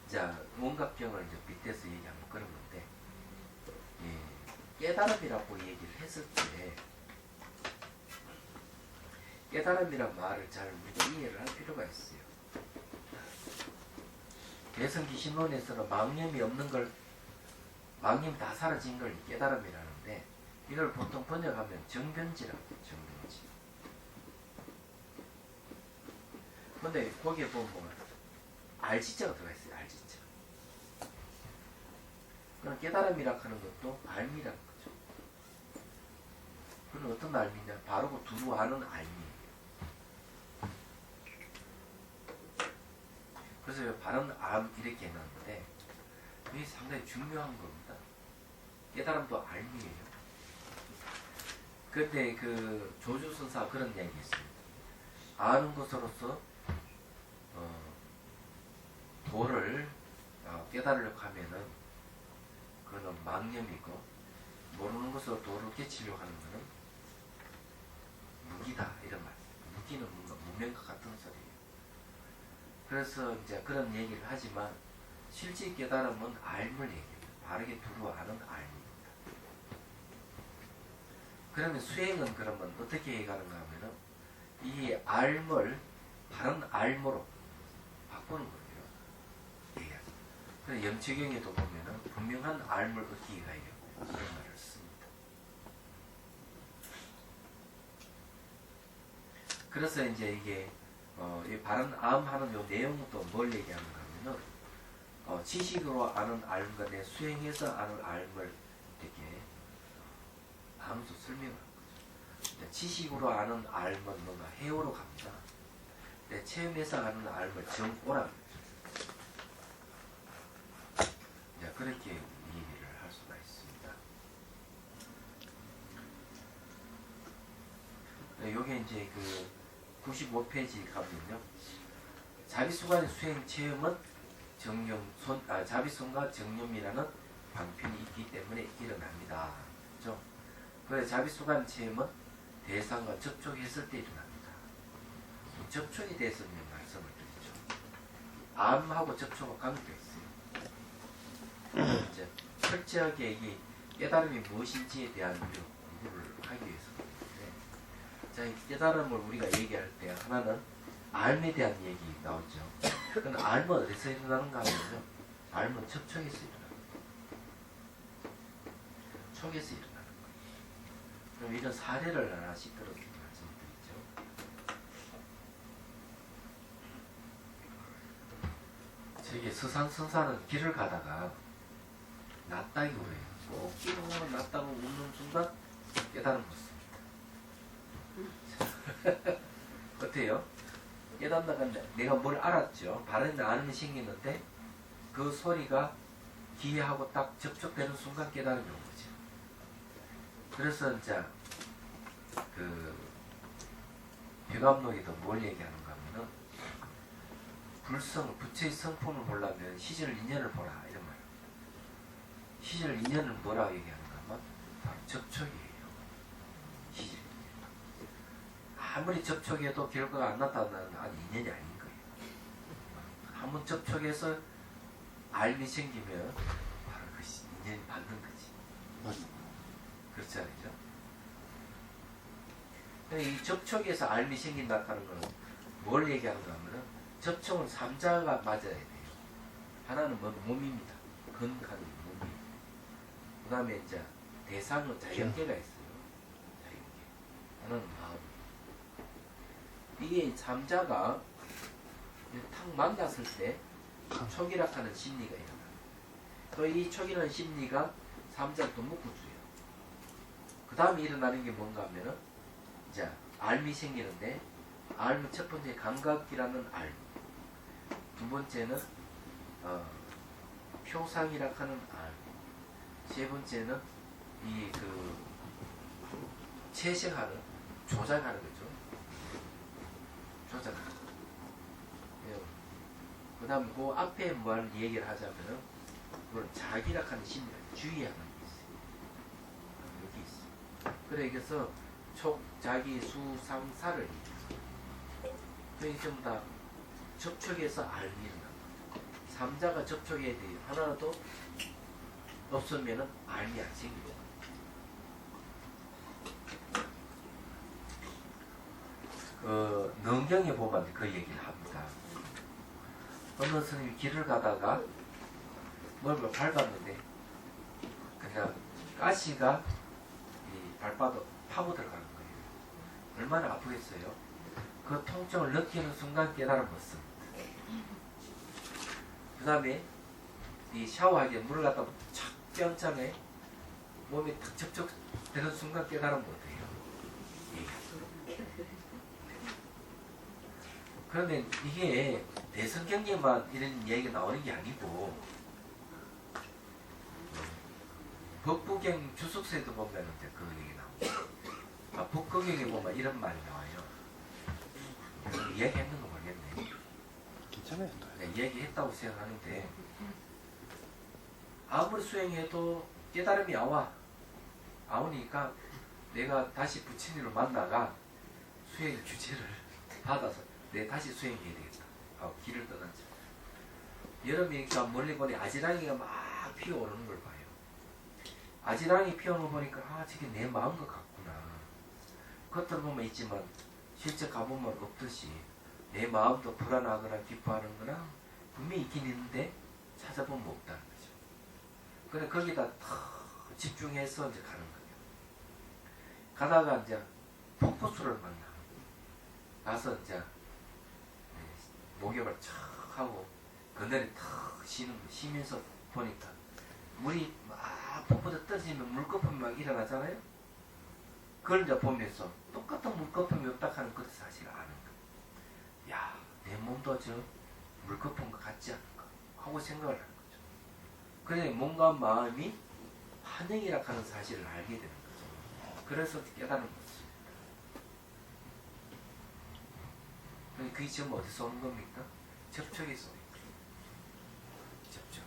자, 원각경을 이제 빗대서 얘기하면 그런 건데 깨달음이라고 얘기를 했을 때 깨달음이란 말을 잘 우리가 이해를 할 필요가 있어요. 대성기신론에서는 망념이 없는 걸 망념이 다 사라진 걸 깨달음이라는데 이걸 보통 번역하면 정변지라고 해요. 정변지. 근데 거기에 보면 뭐 알지자가 들어가 있어요. 알지자. 그럼 깨달음이라고 하는 것도 알미라는 거죠. 그건 어떤 알미냐? 바르고 두루 아는 알미예요. 그래서 바른 암 이렇게 해놨는데 이게 상당히 중요한 겁니다. 깨달음도 알미예요. 근데 그 조주선사 그런 얘기 있습니다. 아는 것으로서 도를 깨달으려고 하면은 그거는 망념이고 모르는 것으로 도를 깨치려고 하는 것은 무기다 이런 말. 무기는 뭔가 무명과 같은 소리예요. 그래서 이제 그런 얘기를 하지만 실제 깨달음은 알물 얘기입니다. 바르게 두루 아는 알입니다. 그러면 수행은 그러면 어떻게 해가는가 하면은 이 알물 바른 알무로 바꾸는 거예요. 예. 그래서 염치경에도 보면은 분명한 알물 얻기가 이래요. 그런 말을 씁니다. 그래서 이제 이게 이 바른 암하는 요 내용도 뭘 얘기하는가 하면은 지식으로 아는 알과 내 수행해서 아는 알을 이렇게 하면서 설명하는 거죠. 지식으로 아는 알은 뭔가 해오로 갑니다. 내 체험해서 아는 알을 정오라 합니다. 그렇게 얘기를 할 수가 있습니다. 요게 이제 그 95페이지 가면요. 자비수관의 수행 체험은 자비손과 정념이라는 방편이 있기 때문에 일어납니다. 그렇죠? 그래서 자비수관 체험은 대상과 접촉했을 때 일어납니다. 접촉에 대해서 말씀을 드리죠. 암하고 접촉은 관계가 있어요. 이제 철저하게 이 깨달음이 무엇인지에 대한 공부를 하기 위해서 자, 이 깨달음을 우리가 얘기할 때 하나는 알에 대한 얘기 나오죠. 그럼 알은 어디서 일어나는가 하면요. 알은 접촉에서 일어나는 거예요. 촉에서 일어나는 거예요. 그럼 이런 사례를 하나씩 들어서 말씀드리죠. 저기 서산선사는 길을 가다가 낫다기 그래요. 꼭 길을 낫다고 웃는 순간 깨달음 못 어때요? 깨닫다가 내가 뭘 알았죠. 바른 아는 생기는데 그 소리가 귀하고 딱 접촉되는 순간 깨달음이 온 거죠. 그래서 이제 그 백암록에도 뭘 얘기하는가 하면은 부처의 성품을 보려면 시절 인연을 보라 이런 말이에요. 시절 인연을 뭐라고 얘기하는가 하면 바로 접촉이에요. 시절 인연. 아무리 접촉해도 결과가 안 나타나는 인연이 아닌 거예요. 한번 접촉해서 알미 생기면 바로 그 인연이 받는 거지. 맞습니다. 그렇지 않죠? 이 접촉에서 알미 생긴다는 거는 뭘 얘기하는가 하면은 접촉은 3자가 맞아야 돼요. 하나는 뭐 몸입니다. 건강한 몸이. 그 다음에 이제 대상은 자연계가 있어요. 자연계. 하나는 마음. 이게 3자가 탁 만났을 때 촉이라는 심리가 일어나요. 또 이 촉이라는 심리가 3자를 또 묶어줘요. 그 다음에 일어나는 게 뭔가 하면은 이제 알미 생기는데 알미 첫 번째 감각이라는 알, 두 번째는 표상이라 하는 알, 세 번째는 이 그 채색하는 조작하는 거죠. 조작하는. 그 다음 그 앞에 뭘 얘기를 하자면은 그걸 자기라 하는 심리가 주의하는 게 있어요. 여기 있어. 그래 그래서 촉, 자기, 수, 상, 사를 그게 전부 다 접촉해서 알미 일어난다. 삼자가 접촉해야 돼요. 하나라도 없으면은 알미 안 생기죠. 능경에 보면 그 얘기를 합니다. 어느 스님이 길을 가다가 뭘 밟았는데 그냥 가시가 이 발바닥 파고 들어가는 거예요. 얼마나 아프겠어요? 그 통증을 느끼는 순간 깨달음었습니다. 그 다음에 이 샤워하기 물을 갖다 착 뺨참에 몸이 탁 접촉되는 순간 깨달음 못해요. 그러면 이게 대성경에만 이런 얘기가 나오는 게 아니고 법구경 주석서에도 보면 이제 그 얘기 나옵니다. 법구경에 보면 이런 말이 나와요. 얘기했는 거 모르겠네. 괜찮아요. 네, 얘기했다고 생각하는데 아무리 수행해도 깨달음이 아오니까 내가 다시 부처님을 만나가 수행 규제를 받아서 내 다시 수행해야 되겠다. 길을 떠났죠. 여름이니까 그러니까 멀리 보니 아지랑이가 막 피어오르는 걸 봐요. 아지랑이 피어오는 거 보니까 저게 내 마음과 같구나. 겉으로 보면 있지만 실제 가보면 없듯이 내 마음도 불안하거나 기뻐하는 거나 분명히 있긴 있는데 찾아보면 없다는 거죠. 그래 거기다 탁 집중해서 이제 가는 거예요. 가다가 이제 폭포수를 만나. 가서 이제 목욕을 착 하고 그늘에 탁 쉬면서 보니까 물이 막 폭포에 떨어지면 물거품이 막 일어나잖아요. 그걸 이제 보면서 똑같은 물거품이 없다 하는 그 사실을 아는 거예요. 야, 내 몸도 저 물거품과 같지 않은가 하고 생각을 하는 거죠. 그래서 몸과 마음이 한영이라 하는 사실을 알게 되는 거죠. 그래서 깨달은 거죠. 그게 지금 어디서 오는 겁니까? 접촉에서 오는 거예요. 접촉.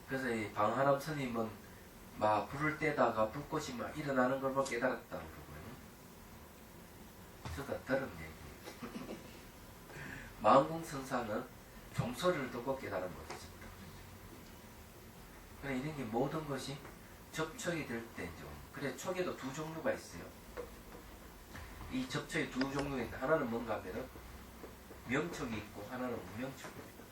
그래서 이 방하람 스님은 막 불을 떼다가 불꽃이 막 일어나는 걸 보고 깨달았다고 그러고요. 저도 들은 얘기예요. 마음공 선사는 종소리를 듣고 깨달은 못했습니다. 그래 이런 게 모든 것이 접촉이 될 때죠. 그래 촉에도 두 종류가 있어요. 이 접촉의 두 종류가 있는데 하나는 뭔가 하면은 명촉이 있고 하나는 무명촉입니다.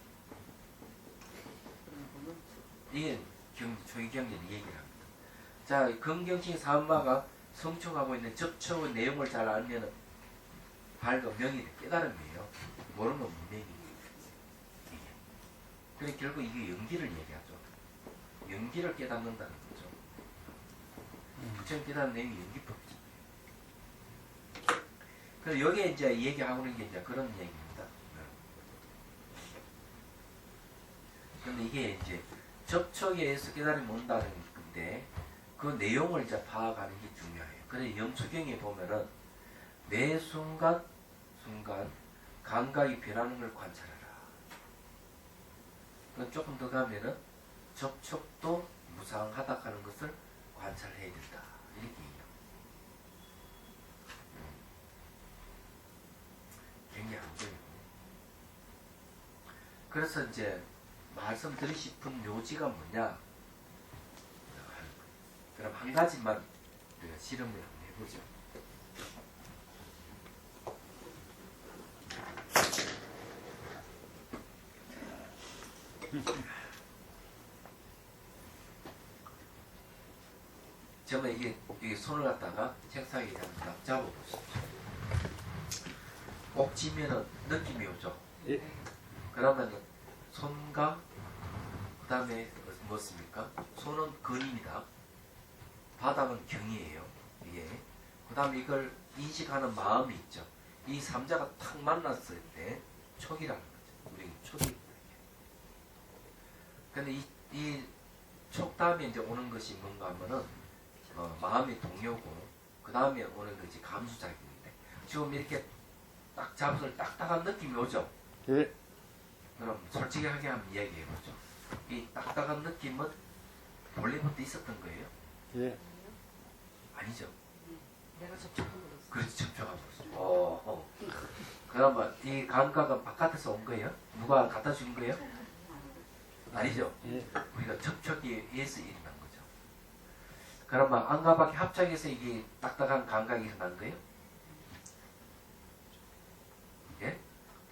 이게 조기경전이 얘기를 합니다. 자, 건경신 사엄마가 성촉하고 있는 접촉의 내용을 잘 알면은 발과 명이 깨달음이에요. 모르는 건 문명이에요. 그래 결국 이게 연기를 얘기하죠. 연기를 깨닫는다는 거죠. 부처님 깨닫는 내용이 연기법이죠. 그래서 여기에 이제 얘기하고 있는 게 이제 그런 얘기입니다. 근데 이게 이제 접촉에 의해서 깨달음이 온다는 건데 그 내용을 이제 파악하는 게 중요해요. 그래서 영수경에 보면은 매 순간 감각이 변하는 걸 관찰하라. 그럼 조금 더 가면은 접촉도 무상하다 하는 것을 관찰해야 된다. 이렇게 얘기합니다. 굉장히 안 보여요. 그래서 이제 말씀드리고 싶은 묘지가 뭐냐? 그럼 한 가지만 우리가 실험을 한번 해보죠. 저는 이게 손을 갖다가 책상 위에 딱 잡아보시죠. 꼭 쥐면은 느낌이 오죠. 예. 그러면 손과 그 다음에 무엇입니까? 손은 근입니다. 바닥은 경이에요. 이게. 그 다음에 이걸 인식하는 마음이 있죠. 이 삼자가 탁 만났을 때 촉이라는 거죠. 우리 촉이. 근데 이 촉 다음에 이제 오는 것이 뭔가 하면은 마음의 동요고 그 다음에 오는 것이 감수작용인데 지금 이렇게 딱 잡을 딱딱한 느낌이 오죠. 예. 그럼 솔직하게 한번 이야기해보죠. 이 딱딱한 느낌은 원래부터 있었던 거예요? 예. 아니죠. 내가 접촉한 거였어. 그렇지, 접촉하고 있어요. 그러면 이 감각은 바깥에서 온 거예요? 누가 갖다 준 거예요? 아니죠. 예. 우리가 접촉에 의해서 일어난 거죠. 그러면 안과 밖에 합작해서 이게 딱딱한 감각이 일어난 거예요? 예?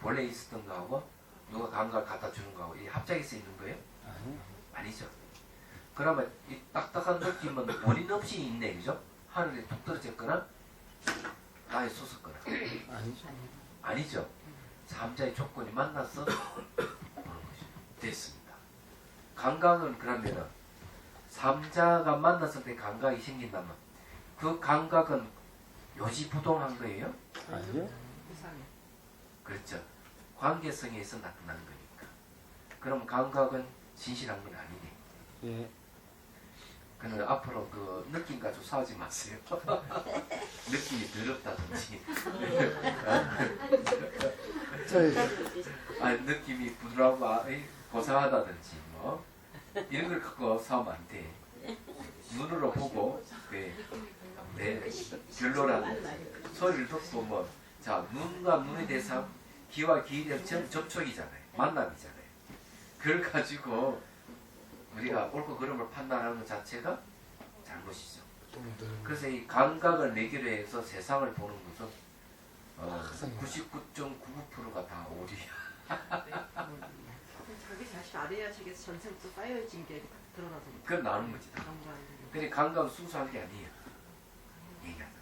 원래 있었던 거하고 누가 감각을 갖다 주는 거하고 이 합작해서 있는 거예요? 아니요. 아니죠. 그러면 이 딱딱한 느낌은 원인 없이 있네, 그죠? 하늘에 툭 떨어졌거나 아예 솟았거나 아니죠. 아니죠. 삼자의 조건이 만나서 오는 것이 됐습니다. 감각은 그러면은 삼자가 만났을 때 감각이 생긴다면 그 감각은 요지부동한 거예요? 아니요. 이상해. 그렇죠. 관계성에서 나타나는 거니까. 그럼 감각은 진실한 건 아니네. 예. 근데 앞으로 그 느낌 가지고 싸우지 마세요. 느낌이 더럽다든지, 저희 느낌이 부드럽고 고상하다든지 뭐 이런 걸 갖고 싸우면 안 돼. 눈으로 보고 내 결론하는 소리를 듣고 뭐 자 눈과 눈의 대상 귀와 귀의 접촉이잖아요. 만남이잖아요. 그걸 가지고 우리가 옳고 그름을 판단하는 것 자체가 잘못이죠. 그래서 이 감각을 매개로 해서 세상을 보는 것은 99.99%가 다 오리야. 자기 자신 아래야식에서 전생부터 쌓여진 게 드러나서 그건 나는 거지. 그런 거 아니에요. 근데 감각은 순수한 게 아니에요. 얘기하자.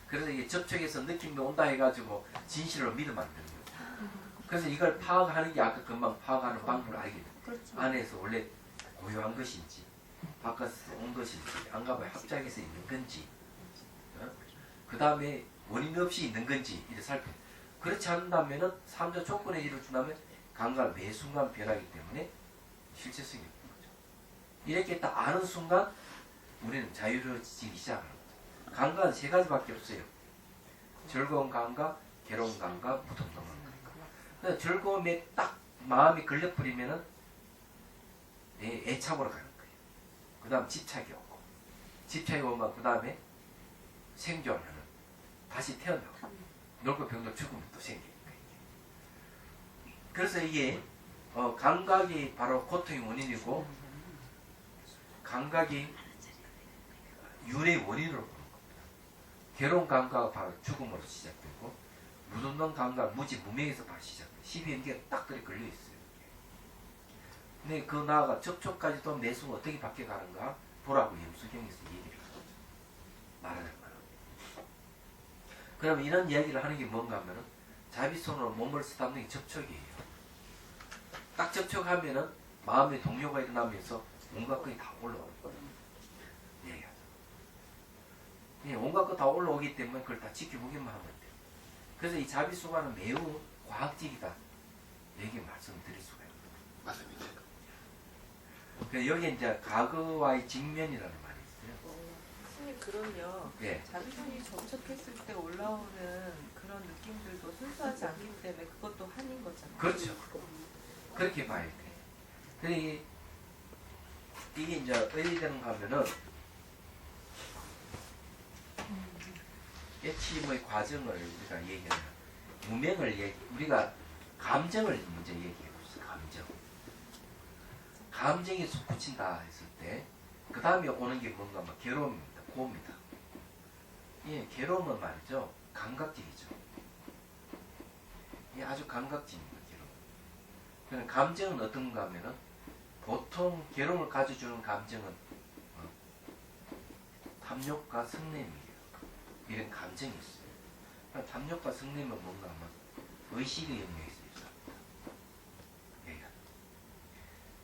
그래서 이게 접촉해서 느낌이 온다 해가지고 진실을 믿으면 안 되는 거죠. 그래서 이걸 파악하는 게 아까 금방 파악하는 방법을 알게 돼요. 그렇죠. 안에서 원래 고요한 것인지 바깥에서 온 것인지 안과의 합작해서 있는 건지 그 다음에 원인 없이 있는 건지 이렇게 살펴. 그렇지 않는다면은 삼자 조건에 이루어진다면 감각 매 순간 변하기 때문에 실체성이 없는 거죠. 이렇게 딱 아는 순간 우리는 자유로워지기 시작하는 거죠. 감각은 세 가지밖에 없어요. 즐거운 감각, 괴로운 감각, 무덤덤한 감각. 즐거움에 딱 마음이 걸려버리면은 애착으로 가는 거예요. 그 다음 집착이 오고 집착이 오면 그 다음에 생존하는 다시 태어나고 넓고 병도 죽으면 또 생기는 거예요. 그래서 이게 감각이 바로 고통의 원인이고 감각이 윤의 원인으로 보는 겁니다. 괴로운 감각은 바로 죽음으로 시작되고 무덤덤 감각, 무지, 무명에서 바로 시작돼요. 12연계가 딱 그리 걸려있어요. 근데 그 나아가 접촉까지도 내수가 어떻게 바뀌어가는가 보라고 염수경에서 얘기를 하죠. 말하자면. 그러면 이런 이야기를 하는 게 뭔가 하면은 자비손으로 몸을 쓰다듬는 게 접촉이에요. 딱 접촉하면은 마음의 동요가 일어나면서 온갖 것이 다 올라오는 거예요. 얘기하죠. 온갖 것 다 올라오기 때문에 그걸 다 지켜보기만 하면 돼요. 그래서 이 자비수관은 매우 과학적이다. 얘기 말씀드릴 수가 있어요. 맞습니다. 여기 이제 과거와의 직면이라는 말이 있어요. 선생님 그러면 예. 자비손이 접촉했을 때 올라오는 그런 느낌들도 순수하지 않기 때문에 그것도 한인 거잖아요. 그렇죠. 그렇게 봐야 돼. 그래 이게 이제 어디 되는가 하면은 깨침의 과정을 우리가 얘기하는 무명을 우리가 감정을 먼저 얘기해 봅시다. 감정이 솟구친다 했을 때 그 다음에 오는 게 뭔가 막 괴로움입니다. 고입니다. 예, 괴로움은 말이죠. 감각적이죠. 예, 아주 감각적입니다. 괴로움. 그럼 감정은 어떤가 하면은 보통 괴로움을 가져주는 감정은 탐욕과 성냄이에요. 이런 감정이 있어요. 그러니까 탐욕과 성냄은 뭔가 하면 의식의 영역에서 일어납니다. 예.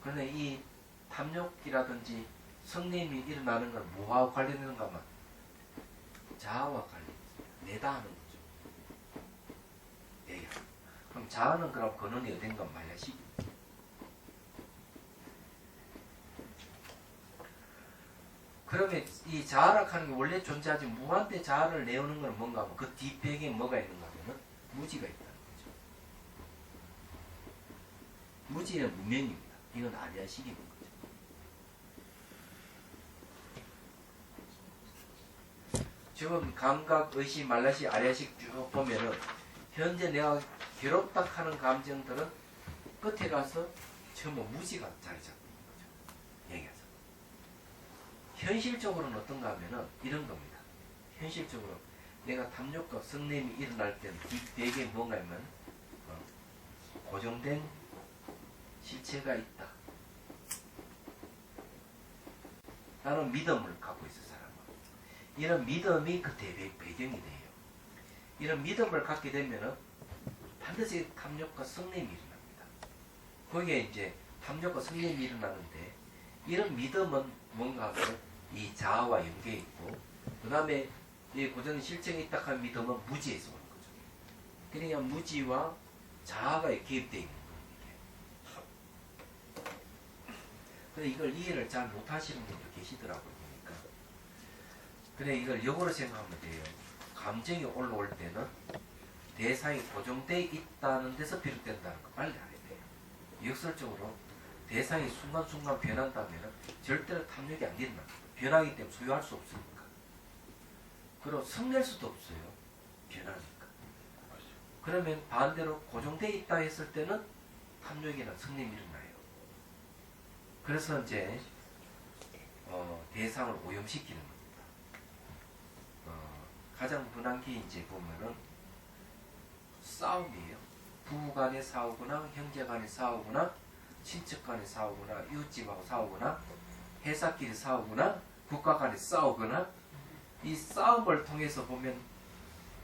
그런데 이 탐욕이라든지 성냄이 일어나는 건 뭐와 관련되는가 하면 자아와 관련돼요. 내다 하는 거죠. 예. 그럼 자아는 그럼 근원이 어딘가 말야식. 그러면 이 자아라 하는 게 원래 존재하지 무한대 자아를 내오는 건 뭔가 하면 그 뒷배경에 뭐가 있는가 하면 무지가 있다는 거죠. 무지는 무명입니다. 이건 아리아식인 거죠. 지금 감각, 의식, 말라식, 아리아식 쭉 보면은 현재 내가 괴롭다 하는 감정들은 끝에 가서 전부 무지가 자리 잡고 있는 거죠. 얘기하자. 현실적으로는 어떤가 하면은 이런 겁니다. 현실적으로 내가 탐욕과 성냄이 일어날 때는 뒷배경에 뭔가 하면 고정된 실체가 있다. 나는 믿음을 갖고 있어 사람은. 이런 믿음이 그 배경이 돼요. 이런 믿음을 갖게 되면은 반드시 탐욕과 성냄이 일어납니다. 거기에 이제 탐욕과 성냄이 일어나는데 이런 믿음은 뭔가 하면 이 자아와 연계해 있고 그 다음에 이 고정 실체가 있다 한 믿음은 무지에서 오는 거죠. 그러니까 무지와 자아가 개입되어 있는 거예요. 근데 이걸 이해를 잘 못하시는 분들 계시더라고요. 보니까. 그래 이걸 역으로 생각하면 돼요. 감정이 올라올 때는 대상이 고정되어 있다는 데서 비롯된다는 거 빨리 알아야 돼요. 역설적으로 대상이 순간순간 변한다면 절대로 탐욕이 안 일어납니다. 변하기 때문에 소유할 수 없으니까. 그리고 성낼 수도 없어요. 변하니까. 그러면 반대로 고정되어 있다 했을 때는 탐욕이나 성냄이 일어나요. 그래서 이제 대상을 오염시키는 겁니다. 가장 흔한 게 이제 보면은 싸움이에요. 부부 간에 싸우거나 형제 간에 싸우거나 친척 간에 싸우거나 이웃집하고 싸우거나 회사끼리 싸우거나 국가 간에 싸우거나 이 싸움을 통해서 보면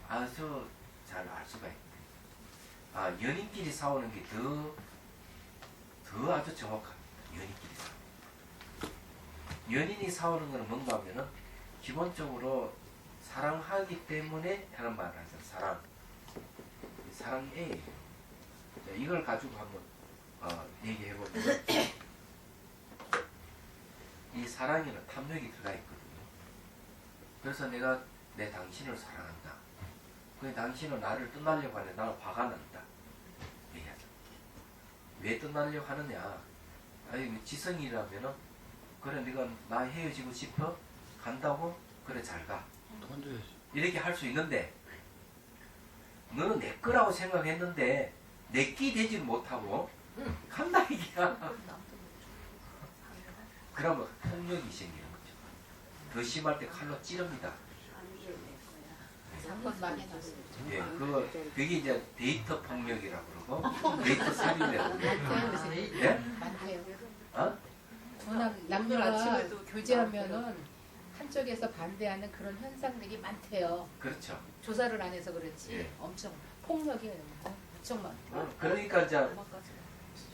아주 잘 알 수가 있대. 연인끼리 싸우는 게 더 아주 정확합니다. 연인끼리 싸우는. 연인이 싸우는 건 뭔가 하면은 기본적으로 사랑하기 때문에 하는 말을 하죠. 사랑해. 이걸 가지고 한번 얘기해보면 이 사랑에는 탐욕이 들어가 있거든요. 그래서 내가 내 당신을 사랑한다. 근데 당신은 나를 떠나려고 하는데 나는 화가 난다. 얘기하죠. 왜 떠나려고 하느냐. 아니 지성이라면은 그래 네가 나 헤어지고 싶어? 간다고? 그래 잘 가. 이렇게 할 수 있는데 너는 내 거라고 생각했는데 내 끼 되지 못하고 간다 이게야. 그러면 폭력이 생기는 거죠. 더 심할 때 칼로 찌릅니다. 사건 많이 났어요. 예, 그게 이제 데이터 폭력이라고 그러고 데이터 살인이라고 그러고. 예? 많대요. 어? 남녀가 교제하면은 한쪽에서 반대하는 그런 현상들이 많대요. 그렇죠. 조사를 안 해서 그렇지 예. 엄청 폭력이 엄청 많고. 그러니까 이제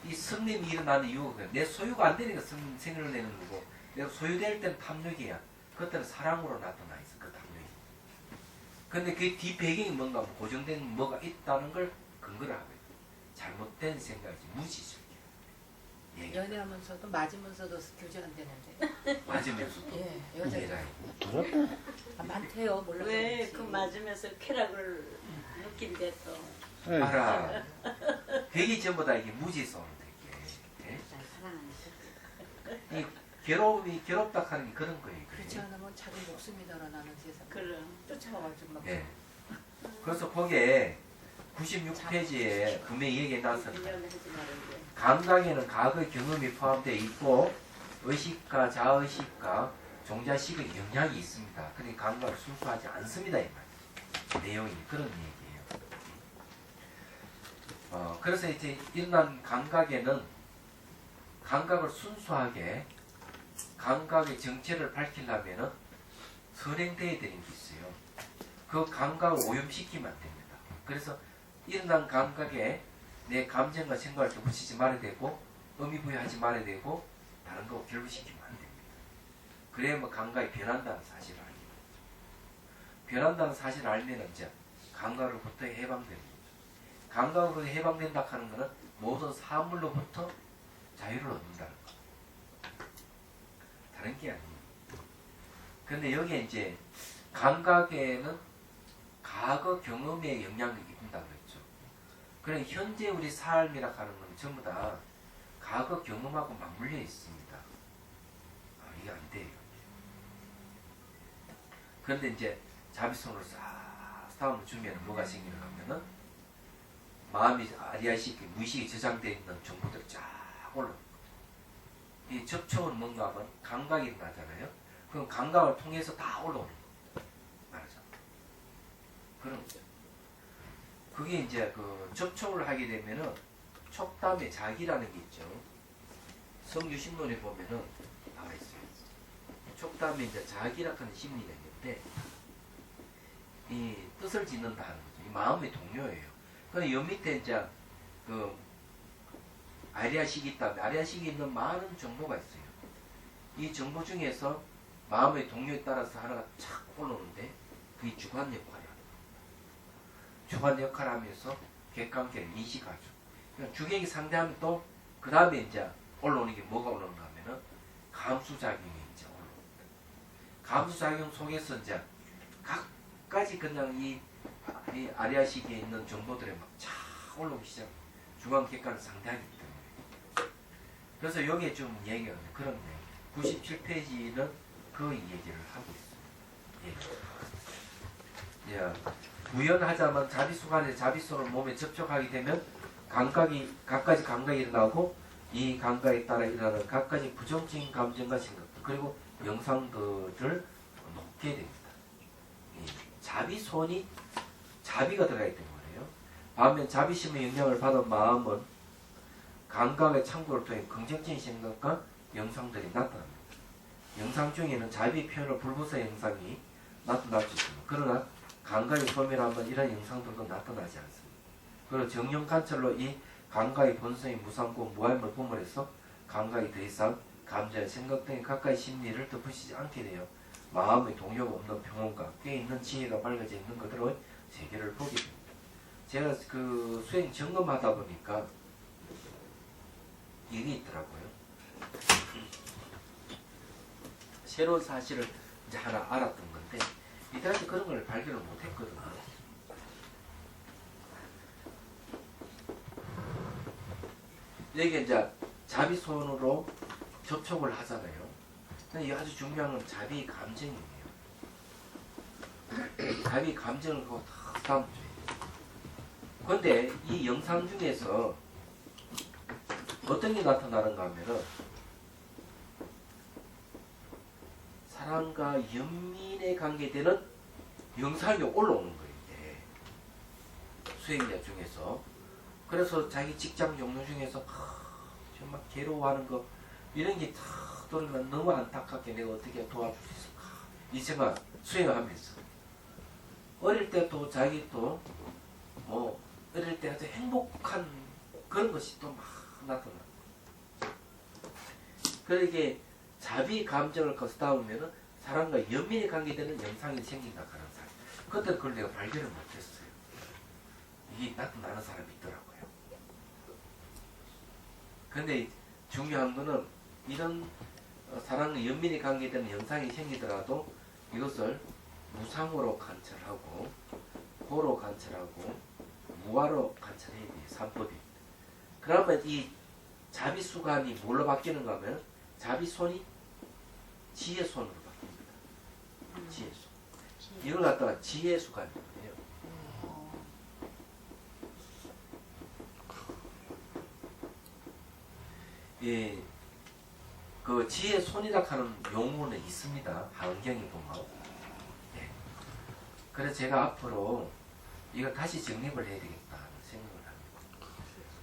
이 성냄이 일어나는 이유가 내 소유가 안 되니까 생을 내는 거고 내가 소유될 때는 탐욕이야. 그때는 사랑으로 나타나 있어. 그 탐욕이. 근데 그 뒤 배경이 뭔가 고정된 뭐가 있다는 걸 근거를 하고 있어. 잘못된 생각이지 무지죠. 예. 연애하면서도 맞으면서도 교제한다는데. 맞으면서도 예, 여자 이해가요. 많대요. 몰라. 왜 그 맞으면서 쾌락을 느낀대 또. 알아. 그게 전부 다 이게 무지에서 오는 거예요. 예? 이 괴로움이 괴롭다 하는 게 그런 거예요. 그렇지 않으면 자기 목숨이 달아나는 세상. 그럼. 쫓아와가지고 막. 예. 그래서 거기에 96페이지에 분명히 얘기해 놨습니다. 하지 말은데. 감각에는 과거 경험이 포함되어 있고 의식과 자의식과 종자식의 영향이 있습니다. 그러니까 감각을 순수하지 않습니다. 이 말이죠. 내용이 그런 얘기예요. 그래서 이제 일어난 감각에는 감각을 순수하게 감각의 정체를 밝히려면 선행되어야 되는 게 있어요. 그 감각을 오염시키면 안 됩니다. 그래서 일어난 감각에 내 감정과 생각을 붙이지 말아야 되고 의미부여하지 말아야 되고 다른 거 결부시키면 안 됩니다. 그래야만 감각이 변한다는 사실을 알게 됩니다. 변한다는 사실을 알면 이제 감각으로부터 해방되는 거죠. 감각으로부터 해방된다 하는 것은 모든 사물로부터 자유를 얻는다는 거. 다른 게 아닙니다. 그런데 여기에 이제 감각에는 과거 경험의 영향을 입는다고 했죠. 그러니 현재 우리 삶이라 하는 건 전부 다 과거 경험하고 맞물려 있습니다. 이게 안 돼요. 그런데 이제 자비손으로 싹 다음을 주면 뭐가 생기는 하면은 마음이 아리아식 무의식에 저장되어 있는 정보들이 쫙 올라옵니다. 이 접촉은 뭔가 하면 감각이 나잖아요. 그럼 감각을 통해서 다 올라오는 거예요. 말하자. 그런 거죠. 그게 이제 그 접촉을 하게 되면은 촉담의 자기라는 게 있죠. 성유신론에 보면은 나와 있어요. 촉담의 이제 자기라 하는 심리가 있는데 이 뜻을 짓는다 하는 거죠. 이 마음의 동요예요. 그래서 여 밑에 이제 그 아리아식이 있다면 아리아식이 있는 많은 정보가 있어요. 이 정보 중에서 마음의 동요에 따라서 하나가 착 올라오는데 그게 주관 역할을 합니다. 주관 역할을 하면서 객관계를 인식하죠. 그러니까 주객이 상대하면 또 그 다음에 이제 올라오는 게 뭐가 올라오는가 하면은 감수작용이 이제 올라옵니다. 감수작용 속에서 이제 각가지 그냥 이 아리아식에 있는 정보들이 막 착 올라오기 시작합니다. 주관 객관을 상대하기 때문에. 그래서 여기에 좀 얘기가 그런 얘기. 97페이지는 그 얘기를 하고 있어요. 예. 구현하자면 자비수간에 자비수를 몸에 접촉하게 되면 감각이 각가지 감각이 일어나고 이 감각에 따라 일어나는 각가지 부정적인 감정과 생각들 그리고 영상들을 놓게 됩니다. 이 자비손이 자비가 들어가 있던 거예요. 반면 자비심의 영향을 받은 마음은 감각의 창구를 통해 긍정적인 생각과 영상들이 나타납니다. 영상 중에는 자비 표현을 불부서 영상이 나타날 수 있습니다. 그러나 감각이 소멸하면 이런 영상들도 나타나지 않습니다. 그리고 정령 관찰로 이 감각의 본성이 무상고 무함을 보물해서 감각이 더 이상 감정, 생각 등의 각가의 심리를 덮으시지 않게 되어 마음의 동요가 없는 평온과 깨있는 지혜가 밝아져 있는 그대로의 세계를 보게 됩니다. 제가 그 수행 점검하다 보니까 이게 있더라고요. 새로운 사실을 이제 하나 알았던 건데 이때까지 그런 걸 발견을 못했거든요. 여기 이제 자비손으로 접촉을 하잖아요. 근데 이게 아주 중요한 건 자비 감정이에요. 자비 감정을 그거 다 담아줘요. 근데 이 영상 중에서 어떤 게 나타나는가 하면은 사랑과 연민에 관계되는 영상이 올라오는 거예요. 이제. 수행자 중에서. 그래서 자기 직장 종료 중에서 정말 괴로워하는 거 이런 게 다 들으면 너무 안타깝게 내가 어떻게 도와줄 수 있을까 이 생각 수행을 하면서 어릴 때도 자기 또 뭐 어릴 때 아주 행복한 그런 것이 또 막 나타나. 그러게 자비 감정을 거스다 보면은 사람과 연민에 관계되는 영상이 생긴다 하는 사람. 그때 그걸 내가 발견을 못했어요. 이게 나타나는 사람이 있더라고요. 근데 중요한 거는 이런 사랑과 연민에 관계되는 영상이 생기더라도 이것을 무상으로 관찰하고 고로 관찰하고 무화로 관찰해야 돼요. 3법입니다. 그러면 이 자비수관이 뭘로 바뀌는가 하면 자비손이 지혜손으로 바뀝니다. 지혜손. 이걸 갖다가 지혜수간이에요. 예, 그 지혜손이라 하는 용어는 있습니다. 한경에 보면. 예. 그래서 제가 앞으로 이거 다시 정립을 해야 되겠다 하는 생각을 합니다.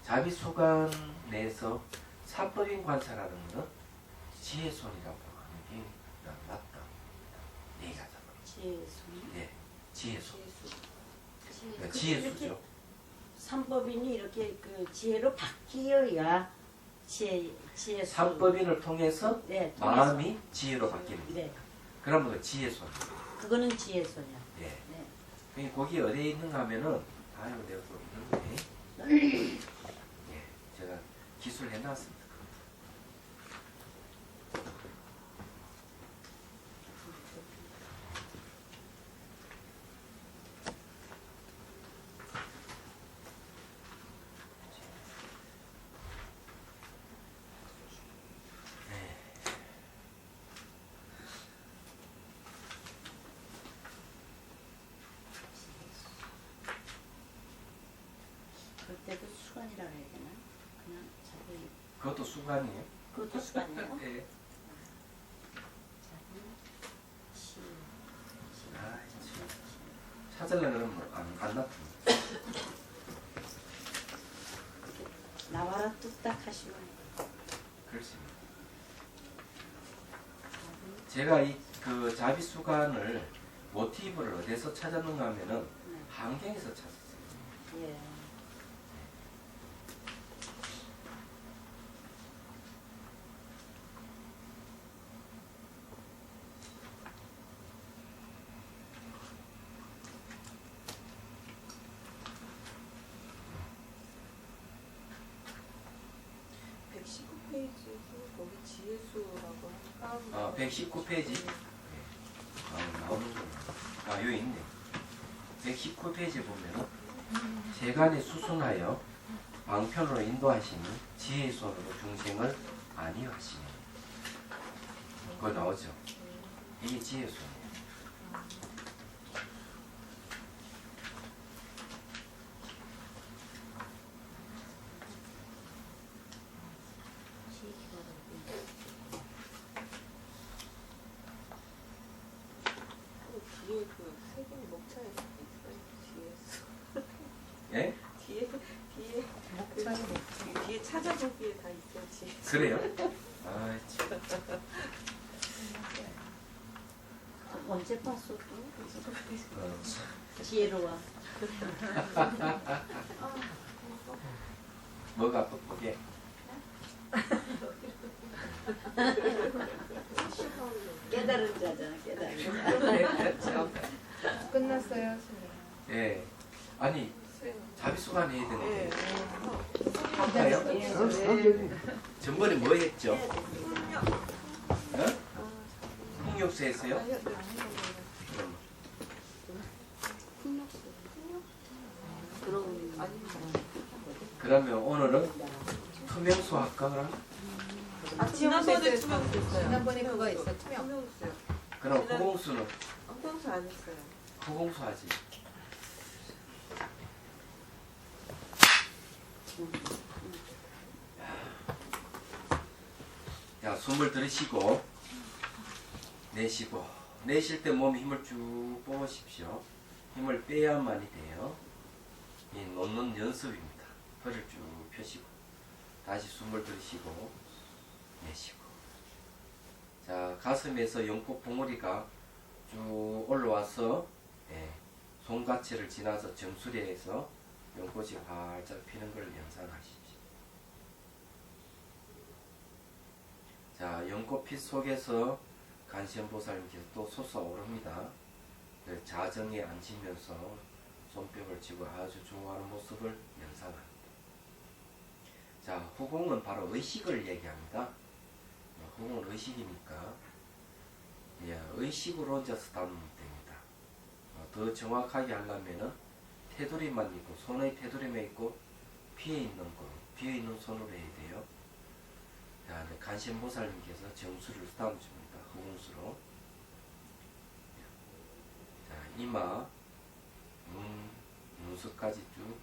자비수간 내에서 사법인 관사라는 것은 지혜손이라고 하는 게 맞다. 얘기하자. 지혜순. 예, 지혜손. 그 지혜수죠. 삼법인이 이렇게 그 지혜로 바뀌어야 지혜순. 삼법인을 통해서 네, 마음이 지혜로 바뀝니다. 네, 그러면 그 지혜손. 그거는 지혜순이야. 예. 네. 거기 어디에 있는가 하면은 아유 내가 또 있는데 예, 제가 기술해 놨습니다. 그때도 수관이라고 해야 되나? 그냥 자기 그것도 수관이에요. 그것도 수관이에요? 예. 시. 아, 찾으려면 뭐안 나타나. 나와라 뚝딱 하시면 그렇습니다. 제가 이 그 자비수관을 모티브를 어디서 찾았는가 하면은 한경에서 찾았어요. 예. 거기 지혜수라고 하는 아, 119페이지. 나오는구나. 아, 여기 있네. 119페이지 보면은 재간에 수순하여 방편으로 인도하시니 지혜의 손으로 중생을 안위하시니. 그거 나오죠. 이게 지혜의 손이에요. 뒤에 그 세균 목차에 있어요. 예? 뒤에 찾아보기에 다 있어지. 그래요? 아, 참. 언제 봤어 또? 어. 지혜로워. 뭐가 뻑뻑해? 깨달은 자잖아, 깨달은 자. 끝났어요. 예. 아니, 자비수관 해야 되는데. 네. 할까요? 전번에 뭐 했죠? 어? 풍력수 했어요? 그러면 오늘은 투명수 할까 그럼? 지난번에 투명했어요. 지난번에 그거 있어 투명. 투명했어요. 그럼 후공수는 투명수 안 했어요. 후공수 하지. 자, 숨을 들이쉬고 내쉬고 내쉴 때 몸에 힘을 쭉 뽑으십시오. 힘을 빼야만이 돼요. 이 놓는 연습입니다. 허리를 쭉 펴시고 다시 숨을 들이쉬고 내쉬고. 자, 가슴에서 연꽃 봉우리가 쭉 올라와서 손가치를 지나서 정수리에서 연꽃이 활짝 피는 걸 연상하십시오. 자, 연꽃빛 속에서 간시연보살님께서 또 솟아오릅니다. 자정에 앉으면서 손뼉을 치고 아주 좋아하는 모습을 연상합니다. 자, 후공은 바로 의식을 얘기합니다. 후공은 의식이니까 의식으로 얹어서 담으면 됩니다. 더 정확하게 하려면은 테두리만 있고 손의 테두리만 있고 비어있는 손으로 해야 돼요. 자, 이제 간신보살님께서 정수를 쓰다듬어 줍니다. 허공수로. 자, 이마, 눈썹까지 쭉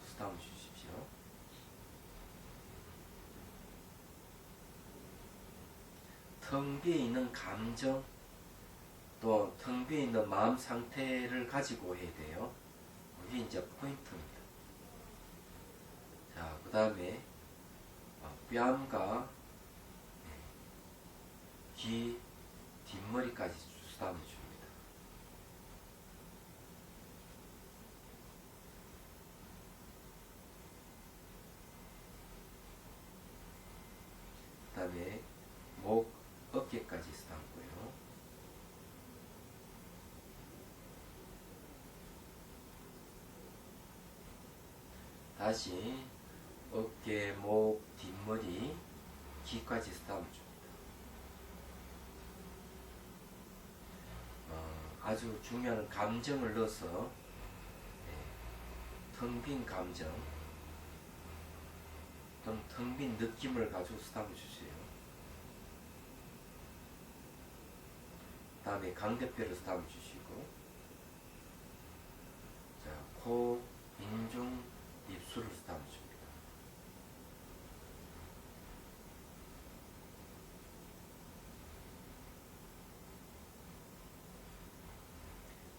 쓰다듬어 주십시오. 텅 비어 있는 감정, 또 텅 비어 있는 마음 상태를 가지고 해야 돼요. 이게 이제 포인트입니다. 자, 그 다음에 뺨과 귀 뒷머리까지 쓰다듬어 줍니다. 그 다음에 목, 어깨까지 쓰다듬고요. 다시 어깨, 목, 뒷머리, 귀까지 쓰다듬어 줍니다. 아주 중요한 감정을 넣어서 텅 빈 감정 또는 텅 빈 느낌을 가지고 쓰다듬어 주세요. 다음에 광대뼈를 쓰다듬어 주시고, 자, 코, 인중, 입술을 쓰다듬어 줍니다.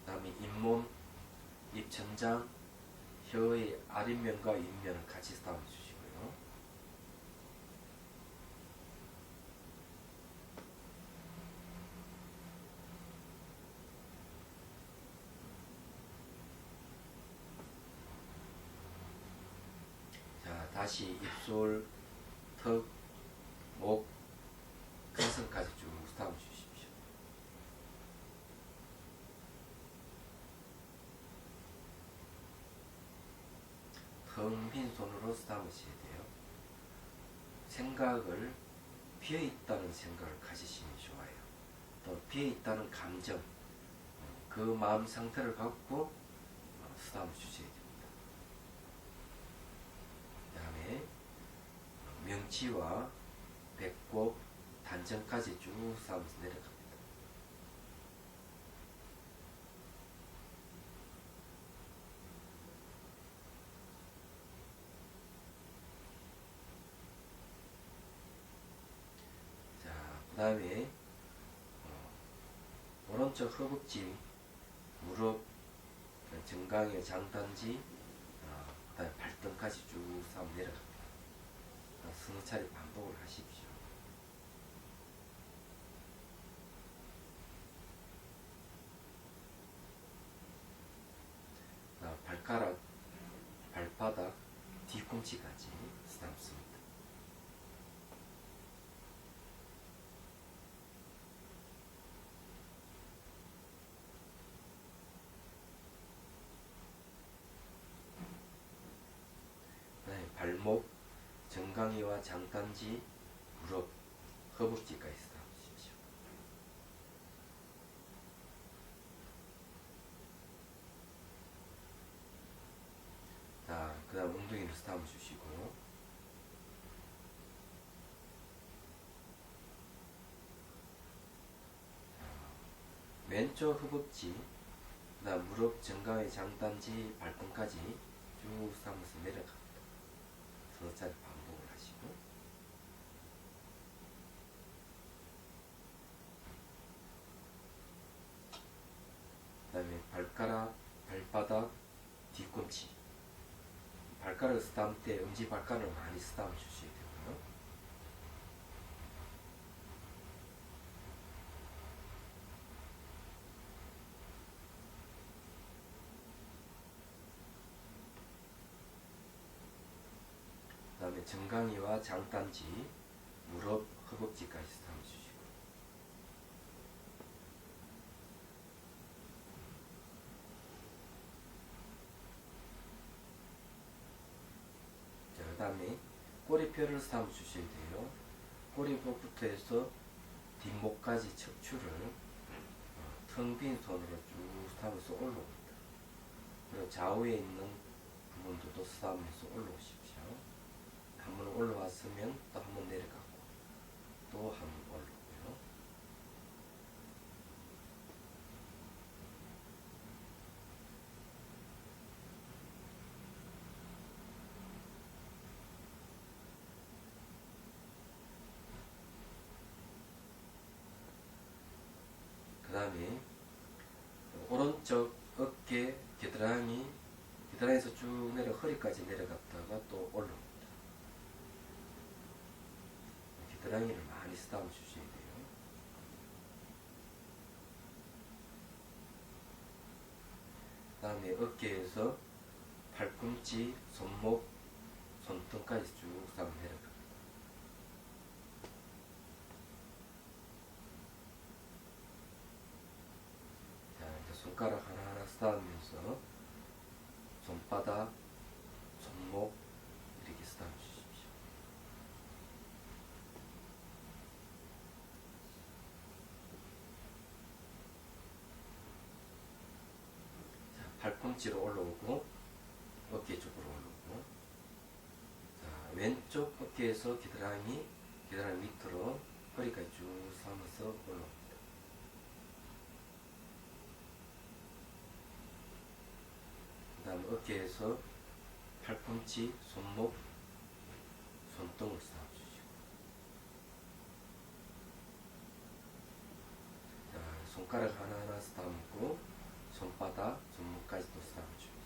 다음에 잇몸, 입천장, 혀의 아랫면과 윗면을 같이 쓰다듬어 주시고요. 자, 다시 입술, 턱, 목, 가슴까지 쭉 쓰다듬어 주십시오. 텅 빈 손으로 쓰다듬으셔야 돼요. 생각을 비어있다는 생각을 가지시면 좋아요. 또 비어있다는 감정, 그 마음 상태를 갖고 쓰다듬어 주셔야 됩니다. 그 다음에 명치와 배꼽, 단전까지 쭉 쓰다듬어서 내려갑니다. 그 다음에 오른쪽 허벅지, 무릎, 정강이, 장단지, 그 다음에 발등까지 쭉 싸움 내려갑니다. 서너 차례 반복을 하십시오. 발가락, 발바닥, 뒤꿈치까지 쓰다듬습니다. 발목, 정강이와 장단지, 무릎, 허벅지까지 쓰다듬으십시오. 자, 그 다음 엉덩이를 쓰다듬어 주시고, 왼쪽 허벅지, 그 다음 무릎, 정강이, 장단지, 발등까지 쭉 쓰다듬어서 내려갑니다. 서너 차례 반복을 하시고, 그 다음에 발가락, 발바닥, 뒤꿈치. 발가락을 쓰다듬을 때 엄지발가락을 많이 쓰다듬어 주셔야 되고요. 그 다음에 정강이와 장단지, 무릎, 허벅지까지 쓰다듬어 주시고, 자, 그 다음에 꼬리뼈를 쓰다듬어 주셔야 돼요. 꼬리뼈부터 해서 뒷목까지 척추를 텅 빈 손으로 쭉 쓰다듬어서 올라옵니다. 그리고 좌우에 있는 부분도 쓰다듬어서 올라오십시오. 한번 올라왔으면 또 한번 내려가고, 또 한 번 올라오고요. 그 다음에 오른쪽 어깨 겨드랑이에서 쭉 내려 허리까지 내려갔다가 또 올라옵니다. 겨드랑이를 많이 쓰다듬어 주셔야 돼요. 그 다음에 어깨에서 팔꿈치, 손목, 손등까지 쭉 쓰다듬어 내려갑니다. 자, 이제 손가락 하나하나 쓰다듬으면서 손바닥, 손목 이렇게 쓰다듬어 주십시오. 자, 팔꿈치로 올라오고 어깨 쪽으로 올라오고, 자, 왼쪽 어깨에서 겨드랑이 밑으로 허리까지 쭉 삼아서 올라옵니다. 그 다음 어깨에서 팔꿈치, 손목, 손등을 쌓아주시고, 자, 손가락 하나하나 쌓아놓고 손바닥, 손목까지도 쌓아줍니다.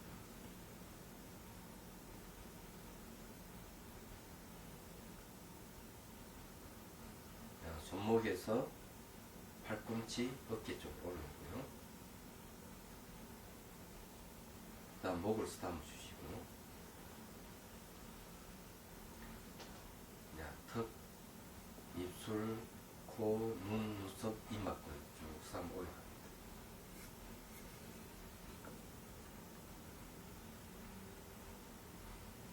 자, 손목에서 팔꿈치, 어깨 쪽으로 올라오고요. 그 다음 목을 쓰다듬어 주시고, 자, 턱, 입술, 코, 눈, 눈썹, 입맛까지 쭉 쓰다듬어 올라갑니다.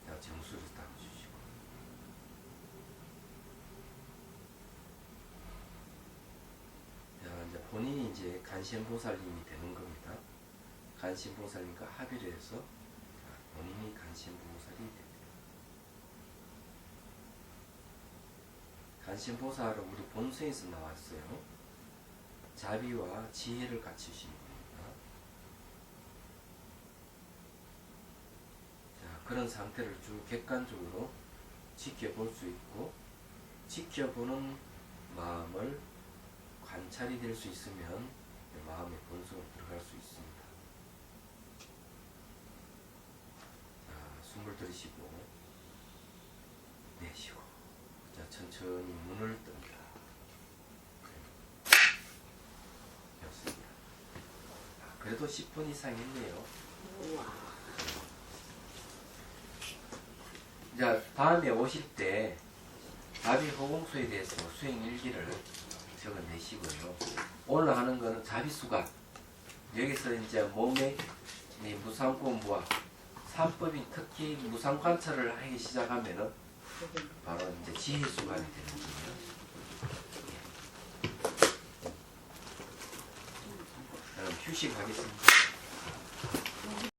자, 정수를 쓰다듬어 주시고, 자, 이제 본인이 이제 간신보살님이 되는 겁니다. 간신보살님과 합의를 해서 본인이 간신보살이 됩니다. 간신보살은 우리 본성에서 나왔어요. 자비와 지혜를 갖추신 분입니다. 자, 그런 상태를 쭉 객관적으로 지켜볼 수 있고, 지켜보는 마음을 관찰이 될 수 있으면 마음의 본성으로 들어갈 수 있습니다. 숨을 들이쉬고 내쉬고, 자, 천천히 눈을 뜬다. 됐습니다. 그래도 10분 이상 했네요. 자, 다음에 오실 때 자비 허공소에 대해서 수행 일기를 적어내시고요. 오늘 하는 거는 자비수감. 여기서 이제 몸의 무상공부와 산법인 특히 무상 관찰을 하기 시작하면은 바로 이제 지혜 수감이 되는 거예요. 그럼 휴식하겠습니다.